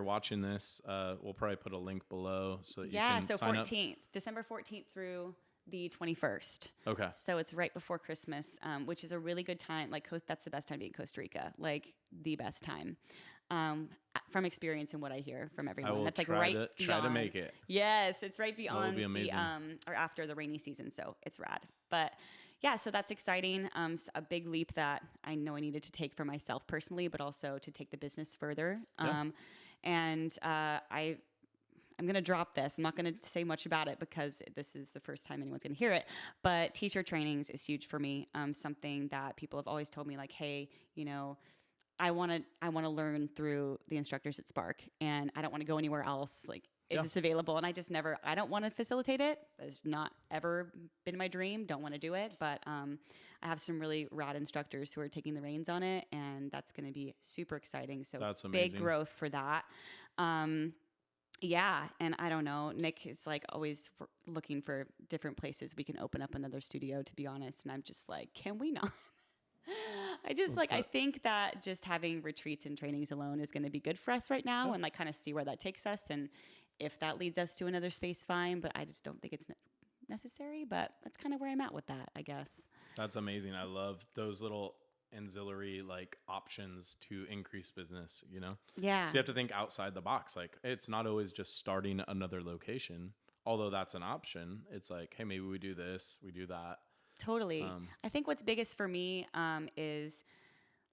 watching this, we'll probably put a link below so that you Yeah. can So sign up. 14th, December 14th through the 21st. Okay. So it's right before Christmas, which is a really good time. Like that's the best time to be in Costa Rica, like the best time. From experience and what I hear from everyone. I will That's like try right to beyond. make it. Yes, it's right beyond be the amazing. or after the rainy season, so it's rad. But yeah, so that's exciting. A big leap that I know I needed to take for myself personally, but also to take the business further. Yeah. And I'm going to drop this. I'm not going to say much about it because this is the first time anyone's going to hear it. But teacher trainings is huge for me. Something that people have always told me, like, hey, I want to learn through the instructors at Spark, and I don't want to go anywhere else. Like, is this available? And I don't want to facilitate it. It's not ever been my dream. Don't want to do it. But I have some really rad instructors who are taking the reins on it, and that's going to be super exciting. So That's big amazing. growth for that. Yeah, and I don't know. Nick is like always looking for different places we can open up another studio, to be honest. And I'm just like, can we not? I think that just having retreats and trainings alone is going to be good for us right now, and like kind of see where that takes us. And if that leads us to another space, fine. But I just don't think it's necessary. But that's kind of where I'm at with that, I guess. That's amazing. I love those little ancillary like options to increase business, Yeah. So you have to think outside the box. Like it's not always just starting another location, although that's an option. It's like, hey, maybe we do this, we do that. Totally. I think what's biggest for me is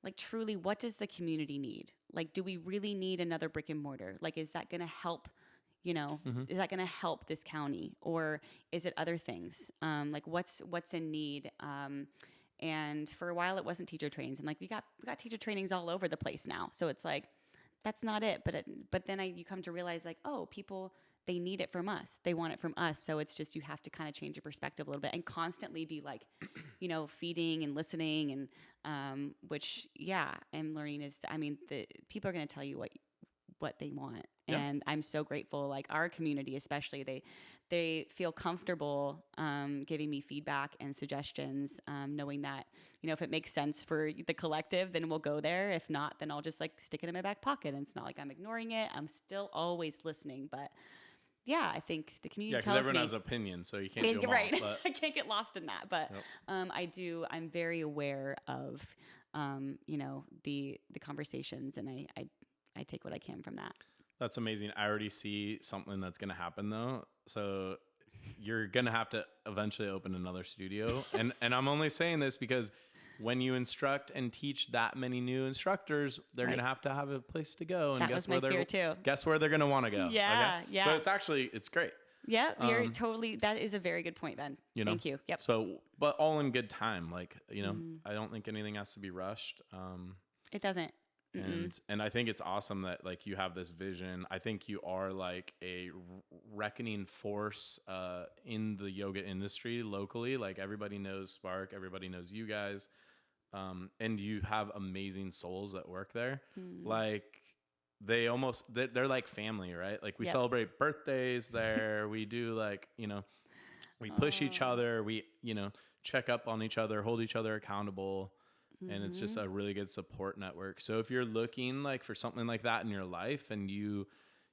like truly, what does the community need? Like, do we really need another brick and mortar? Like, is that going to help? Is that going to help this county, or is it other things? Like, what's in need? And for a while, it wasn't teacher trainings. And like, we got teacher trainings all over the place now. So it's like, that's not it. But then you come to realize like, oh, people, they need it from us. They want it from us. So it's just, you have to kind of change your perspective a little bit and constantly be like, feeding and listening. And, which, yeah, I'm learning is, the people are going to tell you what they want. Yeah. And I'm so grateful, like our community, especially, they feel comfortable giving me feedback and suggestions, knowing that, if it makes sense for the collective, then we'll go there. If not, then I'll just like stick it in my back pocket. And it's not like I'm ignoring it. I'm still always listening. But yeah, I think the community tells me. Yeah, because everyone has opinions, so you can't do them right. all. But I can't get lost in that. But I'm very aware of, the conversations, and I take what I can from that. That's amazing. I already see something that's going to happen though. So you're going to have to eventually open another studio. And I'm only saying this because when you instruct and teach that many new instructors, they're going to have a place to go. And that was my fear too. Guess where they're going to want to go. Yeah. Okay? Yeah. So it's great. Yeah. You're totally, that is a very good point, Ben. Thank you. Yep. So, but all in good time. Like, I don't think anything has to be rushed. It doesn't. And I think it's awesome that like you have this vision. I think you are like a reckoning force in the yoga industry locally. Like everybody knows Spark, everybody knows you guys, and you have amazing souls that work there. Like they're like family, right? Like we celebrate birthdays there. We do like we push each other. We check up on each other, hold each other accountable. and it's just a really good support network. So if you're looking like for something like that in your life, and you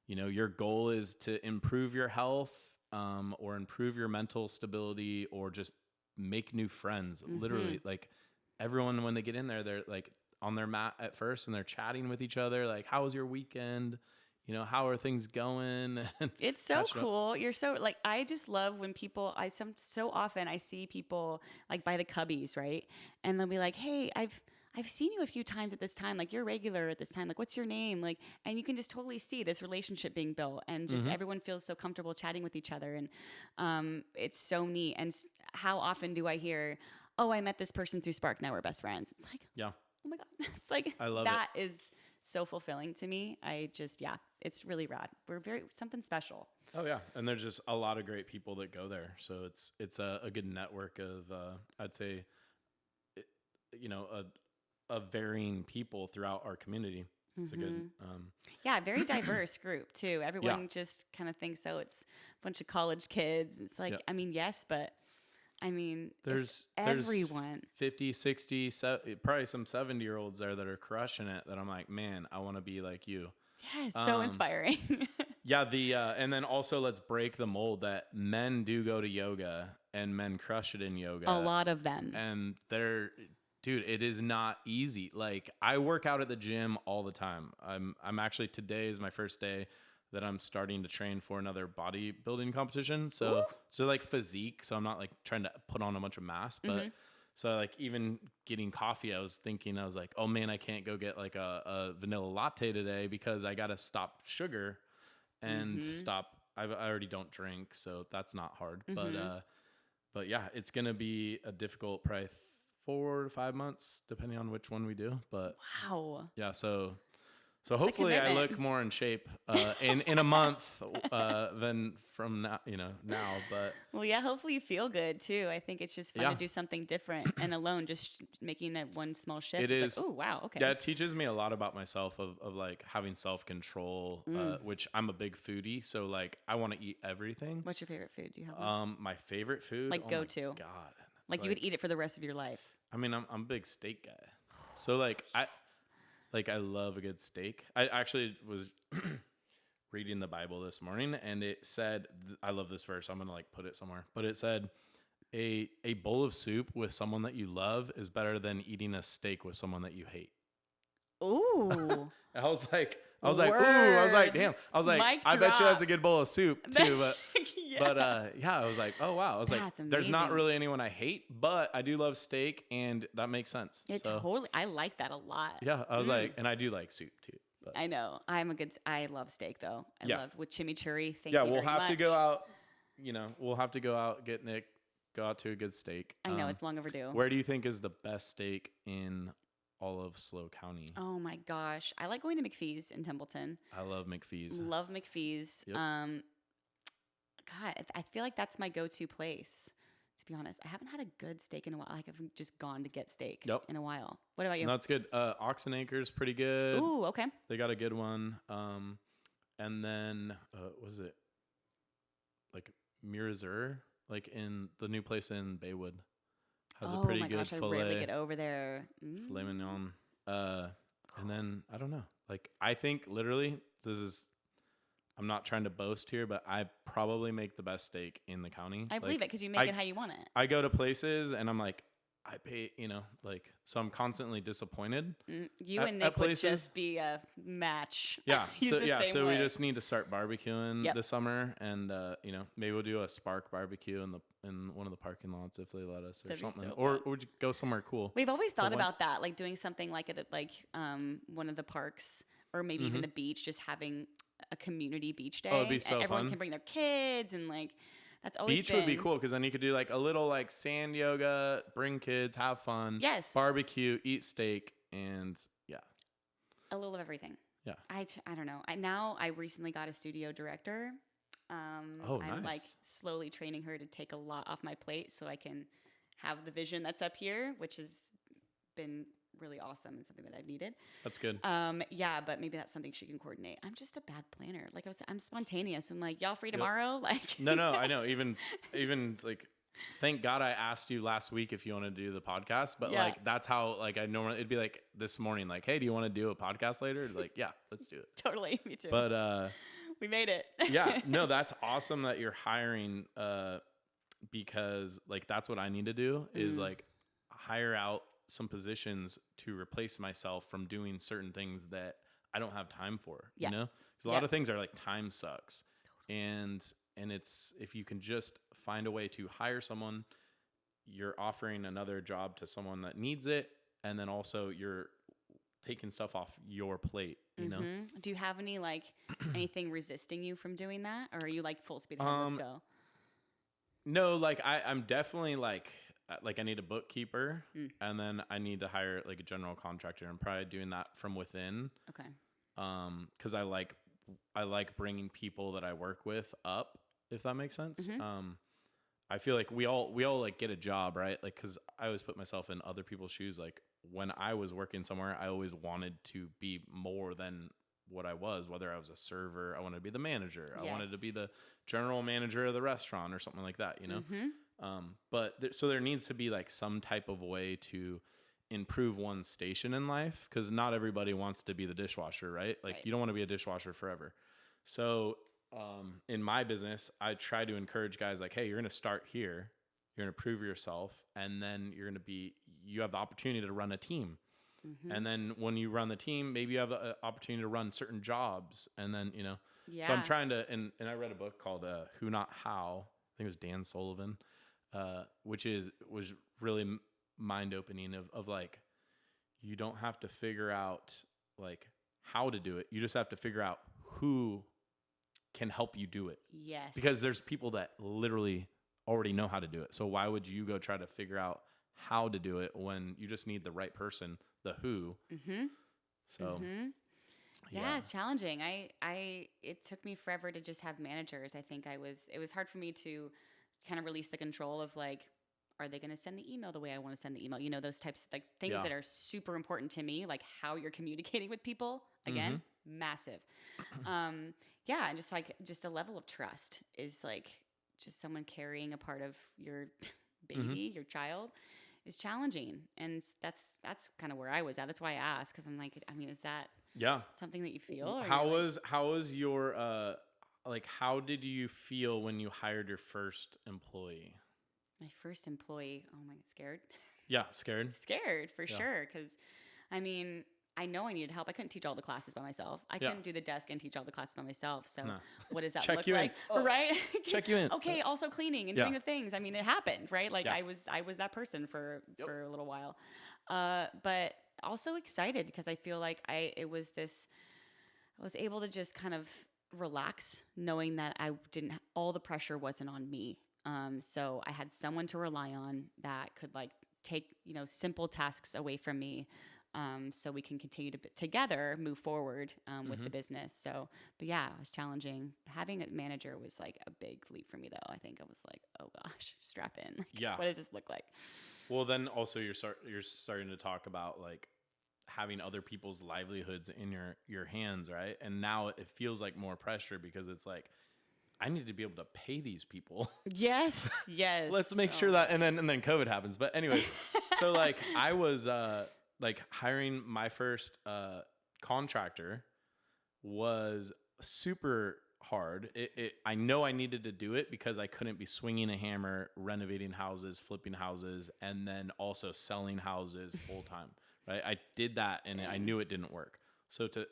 know, your goal is to improve your health, or improve your mental stability, or just make new friends, literally, like everyone, when they get in there, they're like on their mat at first and they're chatting with each other. Like, how was your weekend? You know, how are things going? It's so cool. You're so like, I just love when people, so often I see people like by the Cubbies, right? And they'll be like, hey, I've seen you a few times at this time. Like, you're regular at this time. Like, what's your name? Like, and you can just totally see this relationship being built, and just everyone feels so comfortable chatting with each other. And it's so neat. And how often do I hear, oh, I met this person through Spark. Now we're best friends. It's like, Yeah. oh my God. It's like, I love that is so fulfilling to me. Yeah, it's really rad. We're something special. Oh yeah. And there's just a lot of great people that go there. So it's a good network of, I'd say, you know, a varying people throughout our community. It's a good, very diverse group too. Everyone just kind of thinks, oh, it's a bunch of college kids. It's like, I mean, yes, but I mean, there's everyone. 50, 60, probably some 70-year-olds there that are crushing it, that I'm like, man, I want to be like you. Yes, so inspiring. Yeah, and then also let's break the mold that men do go to yoga and men crush it in yoga. A lot of them. And dude, it is not easy. Like, I work out at the gym all the time. I'm actually, today is my first day that I'm starting to train for another bodybuilding competition. So like physique. So I'm not like trying to put on a bunch of mass, but so like even getting coffee, I was like, oh man, I can't go get like a vanilla latte today because I got to stop sugar and I already don't drink. So that's not hard. But yeah, it's going to be a difficult, probably 4 to 5 months, depending on which one we do. But wow. Yeah. So hopefully I look more in shape in a month than from now, but. Well, yeah, hopefully you feel good too. I think it's just fun to do something different and alone, just making that one small shift. It's like, oh, wow. Okay. Yeah, it teaches me a lot about myself of like having self-control, which I'm a big foodie. So like I want to eat everything. What's your favorite food? Do you have one? My favorite food? Like go-to. God. Like you would eat it for the rest of your life. I mean, I'm a big steak guy. So like I love a good steak. I actually was reading the Bible this morning, and it said, I love this verse. I'm going to like put it somewhere, but it said a bowl of soup with someone that you love is better than eating a steak with someone that you hate. Ooh. I was like, ooh, I was like, damn. I was like, I bet you that's a good bowl of soup too. But, yeah, I was like, oh wow. I was like, there's not really anyone I hate, but I do love steak, and that makes sense. Totally. I like that a lot. Yeah. I was like, and I do like soup too. But. I know. I love steak though. I love with chimichurri. Thank you Yeah, we'll have to go out, we'll have to go out, get Nick, go out to a good steak. I know, it's long overdue. Where do you think is the best steak in all of SLO County? Oh my gosh. I like going to McPhee's in Templeton. I love McPhee's. Love McPhee's. Yep. God, I feel like that's my go-to place, to be honest. I haven't had a good steak in a while. Like I've just gone to get steak in a while. What about you? No, that's good. Oxen Acre's pretty good. Ooh, okay. They got a good one. And then, what is it? Like Mirazur, like in the new place in Baywood. Has a pretty good filet. Oh my gosh, I rarely get over there. Filet mignon. And then, I don't know. Like, I think literally, I'm not trying to boast here, but I probably make the best steak in the county. I believe it because you make it how you want it. I go to places and I'm like, I pay, so I'm constantly disdisappointed. You and Nick would just be a match. Yeah. So we just need to start barbecuing this summer, and maybe we'll do a Spark barbecue in one of the parking lots if they let us, or That'd something, so or would you go somewhere cool? We've always thought about that, like doing something like it at one of the parks, or maybe even the beach, just having a community beach day. Oh, it'd be so everyone fun. Can bring their kids, and like that's always beach would be cool because then you could do like a little like sand yoga, bring kids, have fun. Yes. Barbecue, eat steak, and a little of everything. Yeah. I don't know. I recently got a studio director. I'm like slowly training her to take a lot off my plate so I can have the vision that's up here, which has been really awesome and something that I've needed. That's good. But maybe that's something she can coordinate. I'm just a bad planner. Like I'm spontaneous and like, y'all free tomorrow? Like No, I know. Even like thank God I asked you last week if you want to do the podcast, but Yeah. like, that's how, like, I normally, it'd be like this morning, like, hey, do you want to do a podcast later? Like, yeah, let's do it. Totally. Me too. But, we made it. yeah, no, that's awesome that you're hiring, because like, that's what I need to do is like hire out some positions to replace myself from doing certain things that I don't have time for, Yeah. you know, because a lot of things are like time sucks. And it's, if you can just find a way to hire someone, you're offering another job to someone that needs it. And then also you're taking stuff off your plate, you know? Do you have any like anything resisting you from doing that? Or are you like full speed ahead, let's go? No, like I'm definitely like I need a bookkeeper and then I need to hire like a general contractor. I'm probably doing that from within. Okay. 'Cause I like bringing people that I work with up, if that makes sense. I feel like we all like get a job, right? Like, 'cause I always put myself in other people's shoes. Like when I was working somewhere, I always wanted to be more than what I was, whether I was a server, I wanted to be the manager. I wanted to be the general manager of the restaurant or something like that, you know? So there needs to be like some type of way to improve one's station in life, because not everybody wants to be the dishwasher, right? Like you don't want to be a dishwasher forever. So in my business, I try to encourage guys like, hey, you're going to start here, you're going to prove yourself, and then you have the opportunity to run a team. And then when you run the team, maybe you have the opportunity to run certain jobs. And then, you know, so I'm trying to, and I read a book called Who Not How. I think it was Dan Sullivan, which was really mind opening of like, you don't have to figure out like how to do it. You just have to figure out who can help you do it. Yes. Because there's people that literally already know how to do it. So why would you go try to figure out how to do it when you just need the right person, the who? So yeah, it's challenging. It took me forever to just have managers. I think it was hard for me to kind of release the control of like, are they going to send the email the way I want to send the email? You know, those types of like things that are super important to me, like how you're communicating with people. Again, massive. And just the level of trust is like just someone carrying a part of your baby, your child, is challenging. And that's kind of where I was at. That's why I asked, because I'm like, I mean, is that something that you feel? How was your like, how did you feel when you hired your first employee? My first employee, oh my, scared. Yeah, scared. Scared for sure, because I mean, I know I needed help. I couldn't teach all the classes by myself. I couldn't do the desk and teach all the classes by myself. So what does that look like? Right? Check you in. Okay, also cleaning and doing the things. I mean, it happened, right? Like I was that person for a little while. But also excited because I feel like I was able to just kind of relax knowing that all the pressure wasn't on me. So I had someone to rely on that could like take, you know, simple tasks away from me. So we can continue to together move forward with the business. So, but yeah, it was challenging. Having a manager was like a big leap for me, though. I think I was like, oh gosh, strap in. Like, what does this look like? Well, then also you're starting to talk about like having other people's livelihoods in your hands, right? And now it feels like more pressure because it's like, I need to be able to pay these people. Yes. Let's make sure that, and then COVID happens. But anyways, so like I was like hiring my first contractor was super hard. I know I needed to do it because I couldn't be swinging a hammer, renovating houses, flipping houses, and then also selling houses full time. Right? I did that, and I knew it didn't work. So to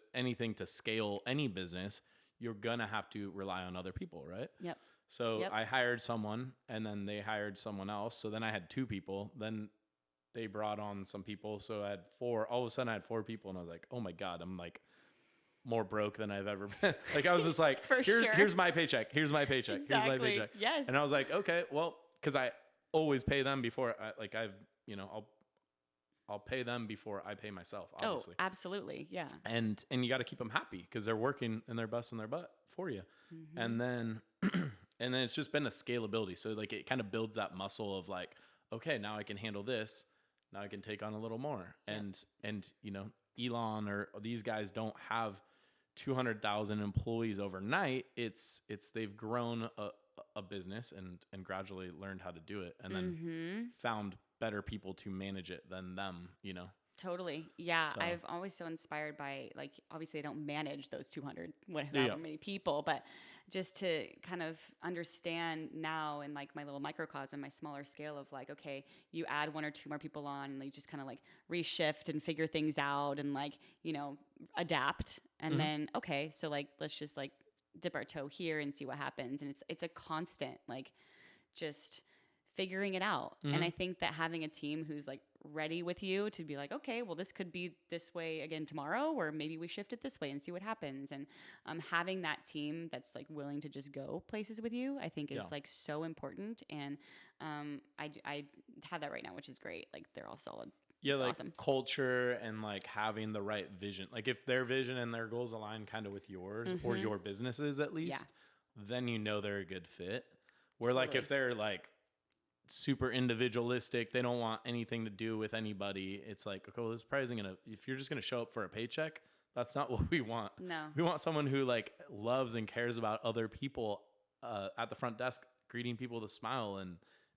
scale any business, you're gonna have to rely on other people, right? Yep. So I hired someone, and then they hired someone else. So then I had 2 people. Then they brought on some people. So I had 4. All of a sudden, I had 4 people, and I was like, "Oh my god, I'm like more broke than I've ever been." Like I was just like, "Here's my paycheck. Here's my paycheck. Exactly. Here's my paycheck." Yes. And I was like, "Okay, well," because I always pay them before. I'll pay them before I pay myself, obviously. Oh, absolutely. Yeah. And you got to keep them happy because they're working and they're busting their butt for you. And then it's just been a scalability. So like it kind of builds that muscle of like, okay, now I can handle this. Now I can take on a little more. And you know, Elon or these guys don't have 200,000 employees overnight. It's they've grown a business and gradually learned how to do it, and then found better people to manage it than them, you know? Totally. Yeah. So, I've always so inspired by, like, obviously I don't manage those 200, yeah. however many people, but just to kind of understand now in like my little microcosm, my smaller scale of like, okay, you add one or two more people on and you just kind of like reshift and figure things out and like, you know, adapt. And then, okay, so like, let's just like dip our toe here and see what happens. And it's a constant, like, just figuring it out. And I think that having a team who's like ready with you to be like, okay, well, this could be this way again tomorrow, or maybe we shift it this way and see what happens. And having that team that's like willing to just go places with you, I think is like so important. And I have that right now, which is great. Like they're all solid. Yeah, it's like awesome. culture and like having the right vision. Like if their vision and their goals align kind of with yours or your businesses at least, then you know they're a good fit. Where like if they're like super individualistic, they don't want anything to do with anybody, it's like, okay, well, this probably isn't gonna, if you're just gonna show up for a paycheck, that's not what we want. No. We want someone who like loves and cares about other people at the front desk, greeting people with a smile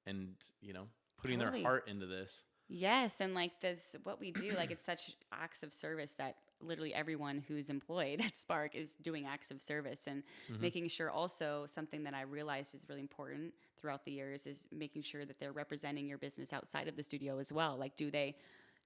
and you know, putting their heart into this. Yes, and like this, what we do, like it's such acts of service that literally everyone who's employed at Spark is doing acts of service, and making sure also something that I realized is really important throughout the years is making sure that they're representing your business outside of the studio as well. Like, do they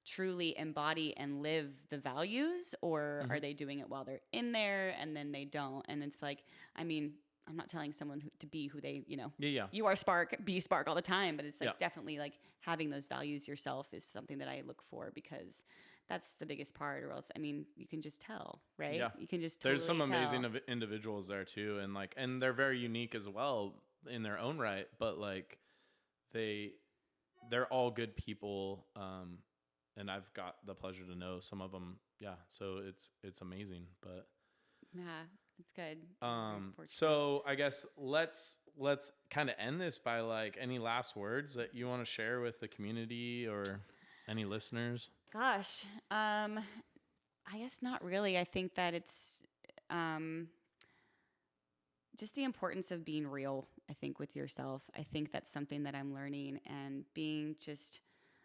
truly embody and live the values, or are they doing it while they're in there and then they don't? And it's like, I mean, I'm not telling someone to be who they, you know, you are Spark, be Spark all the time. But it's like definitely like having those values yourself is something that I look for, because that's the biggest part. Or else, I mean, you can just tell, right? Yeah. You can just There's some totally amazing tell. individuals there too. And like, and they're very unique as well in their own right. But like they're all good people. And I've got the pleasure to know some of them. Yeah. So it's amazing, but Yeah. It's good. So I guess let's kind of end this by like any last words that you want to share with the community or any listeners. Gosh, I guess not really. I think that it's just the importance of being real, I think, with yourself. I think that's something that I'm learning, and being just,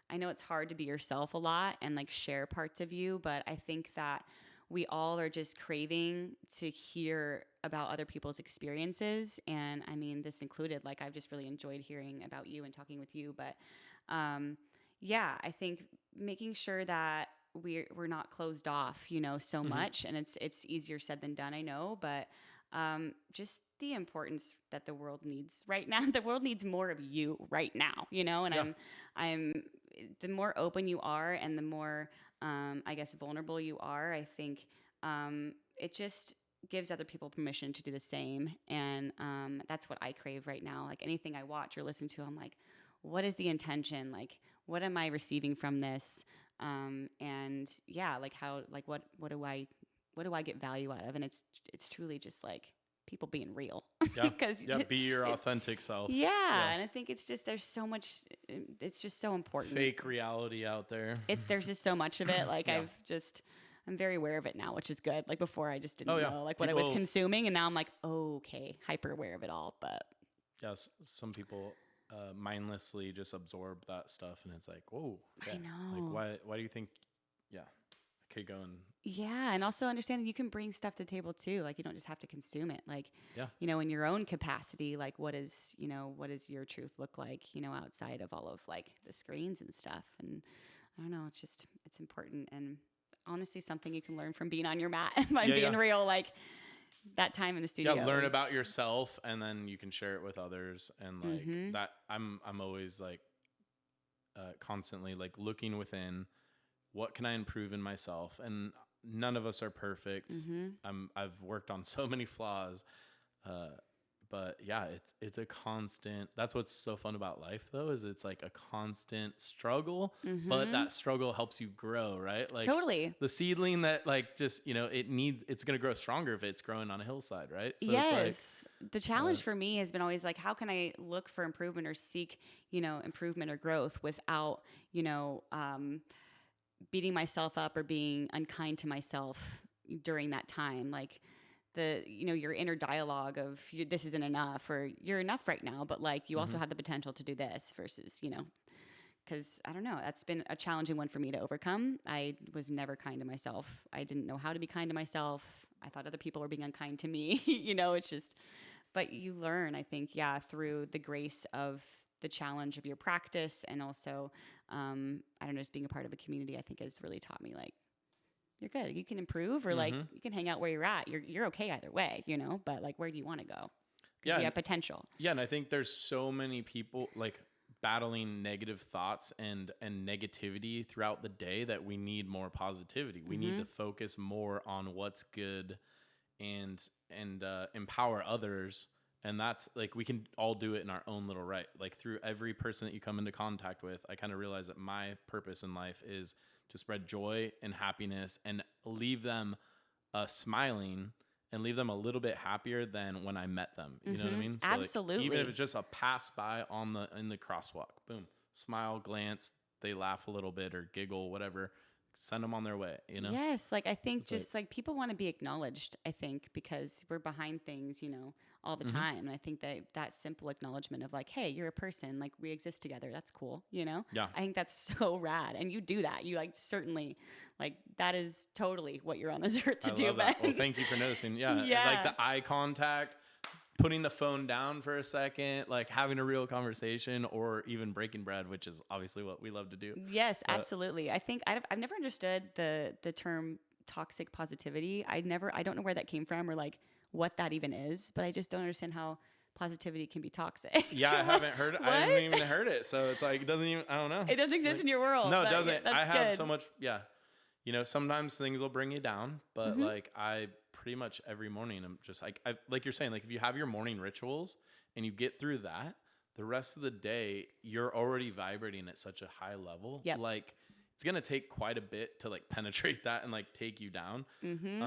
I know it's hard to be yourself a lot and like share parts of you, but I think that we all are just craving to hear about other people's experiences. And I mean, this included, like, I've just really enjoyed hearing about you and talking with you. But yeah, I think making sure that we're not closed off, you know, so much. And it's easier said than done, I know, but just the importance that the world needs right now. The world needs more of you right now, you know, and I'm the more open you are and the more I guess vulnerable you are, I think it just gives other people permission to do the same. And that's what I crave right now. Like anything I watch or listen to, I'm like, what is the intention? Like, what am I receiving from this? And yeah, like how, like what do I get value out of? And it's truly just like people being real. Yeah. Be your authentic self. Yeah. And I think it's just, there's so much, it's just so important. Fake reality out there. There's just so much of it. Like I'm very aware of it now, which is good. Like before I just didn't know like what I was consuming. And now I'm like, okay, hyper aware of it all. But yes, some people mindlessly just absorb that stuff. And it's like, whoa. Okay. I know. Like, why do you think, okay, go and. Yeah. And also understanding you can bring stuff to the table too. Like you don't just have to consume it. Like, you know, in your own capacity, like what does your truth look like, you know, outside of all of like the screens and stuff. And I don't know, it's important. And honestly, something you can learn from being on your mat by being real, like that time in the studio. Yeah. Learn about yourself and then you can share it with others. And like that, I'm always like, constantly like looking within, what can I improve in myself? And none of us are perfect. I've worked on so many flaws. But yeah, it's a constant, that's what's so fun about life though, is it's like a constant struggle, but that struggle helps you grow, right? Like totally the seedling that like, just, you know, it's going to grow stronger if it's growing on a hillside, right? So yes. It's like, the challenge for me has been always like, how can I look for improvement or seek, you know, improvement or growth without, you know, beating myself up or being unkind to myself during that time. Like your inner dialogue of this isn't enough, or you're enough right now, but like you also have the potential to do this versus, because I don't know, that's been a challenging one for me to overcome. I was never kind to myself. I didn't know how to be kind to myself. I thought other people were being unkind to me. It's just, but you learn, I think, through the grace of the challenge of your practice. And also, I don't know, just being a part of a community, I think has really taught me like, you're good. You can improve, or like you can hang out where you're at. You're okay either way, but like, where do you want to go? Because you have potential. Yeah. And I think there's so many people like battling negative thoughts and negativity throughout the day that we need more positivity. We need to focus more on what's good and empower others. And that's like, we can all do it in our own little right. Like through every person that you come into contact with, I kind of realize that my purpose in life is to spread joy and happiness and leave them smiling and leave them a little bit happier than when I met them. You know what I mean? So Absolutely. like, even if it's just a pass by in the crosswalk, boom, smile, glance, they laugh a little bit or giggle, whatever, send them on their way, Yes. Like, I think so just like people want to be acknowledged, I think, because we're behind things, all the time. And I think that simple acknowledgement of like, hey, you're a person, like we exist together. That's cool. Yeah. I think that's so rad. And you do that. You like, certainly like that is totally what you're on this earth to do. That. Well, thank you for noticing. Yeah. Like the eye contact, putting the phone down for a second, like having a real conversation, or even breaking bread, which is obviously what we love to do. Yes, absolutely. I think I've never understood the term toxic positivity. I don't know where that came from or like what that even is, but I just don't understand how positivity can be toxic. Yeah, I haven't heard it. I haven't even heard it. So it's like, it doesn't even, I don't know. It doesn't exist in your world. No, it doesn't. I have good. so much. Yeah. Sometimes things will bring you down, but like I pretty much every morning I'm just like, like you're saying, like if you have your morning rituals and you get through that, the rest of the day, you're already vibrating at such a high level. Yep. Like it's going to take quite a bit to like penetrate that and like take you down,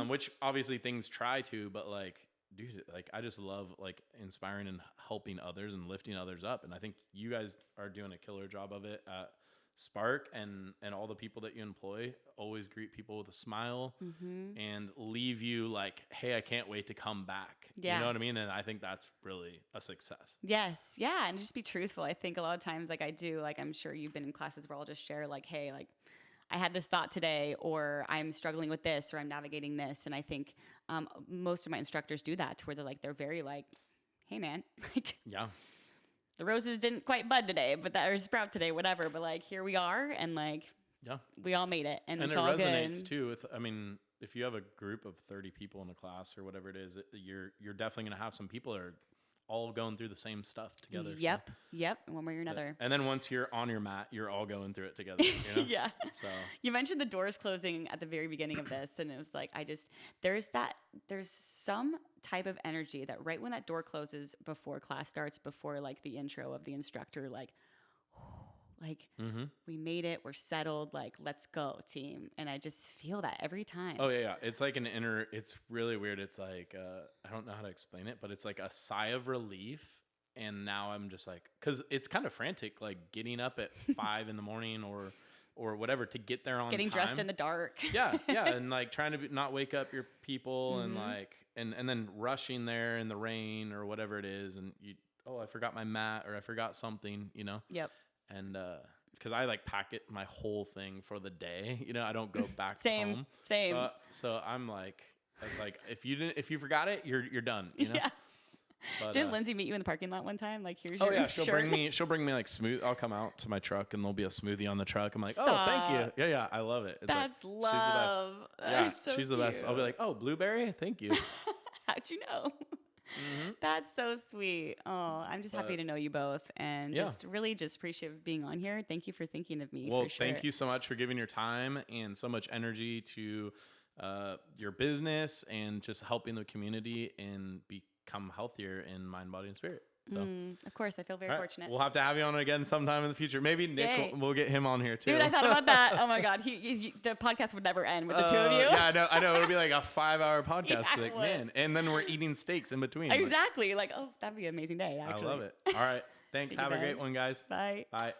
which obviously things try to, but like, dude, like I just love like inspiring and helping others and lifting others up. And I think you guys are doing a killer job of it at Spark, and all the people that you employ always greet people with a smile and leave you like, hey, I can't wait to come back. Yeah. You know what I mean? And I think that's really a success. Yes. Yeah. And just be truthful. I think a lot of times, like I do, like I'm sure you've been in classes where I'll just share like, hey, like I had this thought today, or I'm struggling with this, or I'm navigating this. And I think most of my instructors do that to where they're very like, hey man, like, yeah, the roses didn't quite bud today, but that or sprout today, whatever. But like, here we are, and like, yeah, we all made it, and it's it all resonates good. too. With, I mean, if you have a group of 30 people in a class or whatever it is, you're definitely gonna have some people that are all going through the same stuff together. Yep, yep, one way or another. And then once you're on your mat, you're all going through it together. Yeah. So you mentioned the doors closing at the very beginning of this, and it was like, there's some type of energy that right when that door closes before class starts, before like the intro of the instructor, like we made it, we're settled, like let's go team. And I just feel that every time. Oh yeah. It's like it's really weird. It's like, I don't know how to explain it, but it's like a sigh of relief. And now I'm just like, cause it's kind of frantic, like getting up at 5 a.m. or whatever to get there on getting time. dressed in the dark. Yeah. And like trying to not wake up your people and like, and then rushing there in the rain or whatever it is. And I forgot my mat or I forgot something, Yep. And because I like pack it my whole thing for the day, I don't go back Same. home. So I'm like, it's like if you forgot it, you're done. Yeah. But, didn't Lindsay meet you in the parking lot one time? Like, here's your she'll bring me like smooth. I'll come out to my truck and there'll be a smoothie on the truck. I'm like, Stop. Oh, thank you. Yeah, I love it. It's that's like, love. She's the best. I'll be like, oh, blueberry, thank you. How'd you know? That's so sweet. Oh, I'm just happy to know you both, and just appreciate being on here. Thank you for thinking of me. Well, for sure. Thank you so much for giving your time and so much energy to your business and just helping the community and become healthier in mind, body, and spirit. So, of course, I feel very fortunate. We'll have to have you on again sometime in the future. Maybe Nick, we'll get him on here too. Dude, I thought about that. Oh my God, the podcast would never end with the two of you. Yeah, I know. It'll be like a 5-hour podcast. Yeah, like, man, and then we're eating steaks in between. Exactly. Like, oh, that'd be an amazing day. Actually, I love it. All right, thanks. Have a great one, guys. Bye. Bye.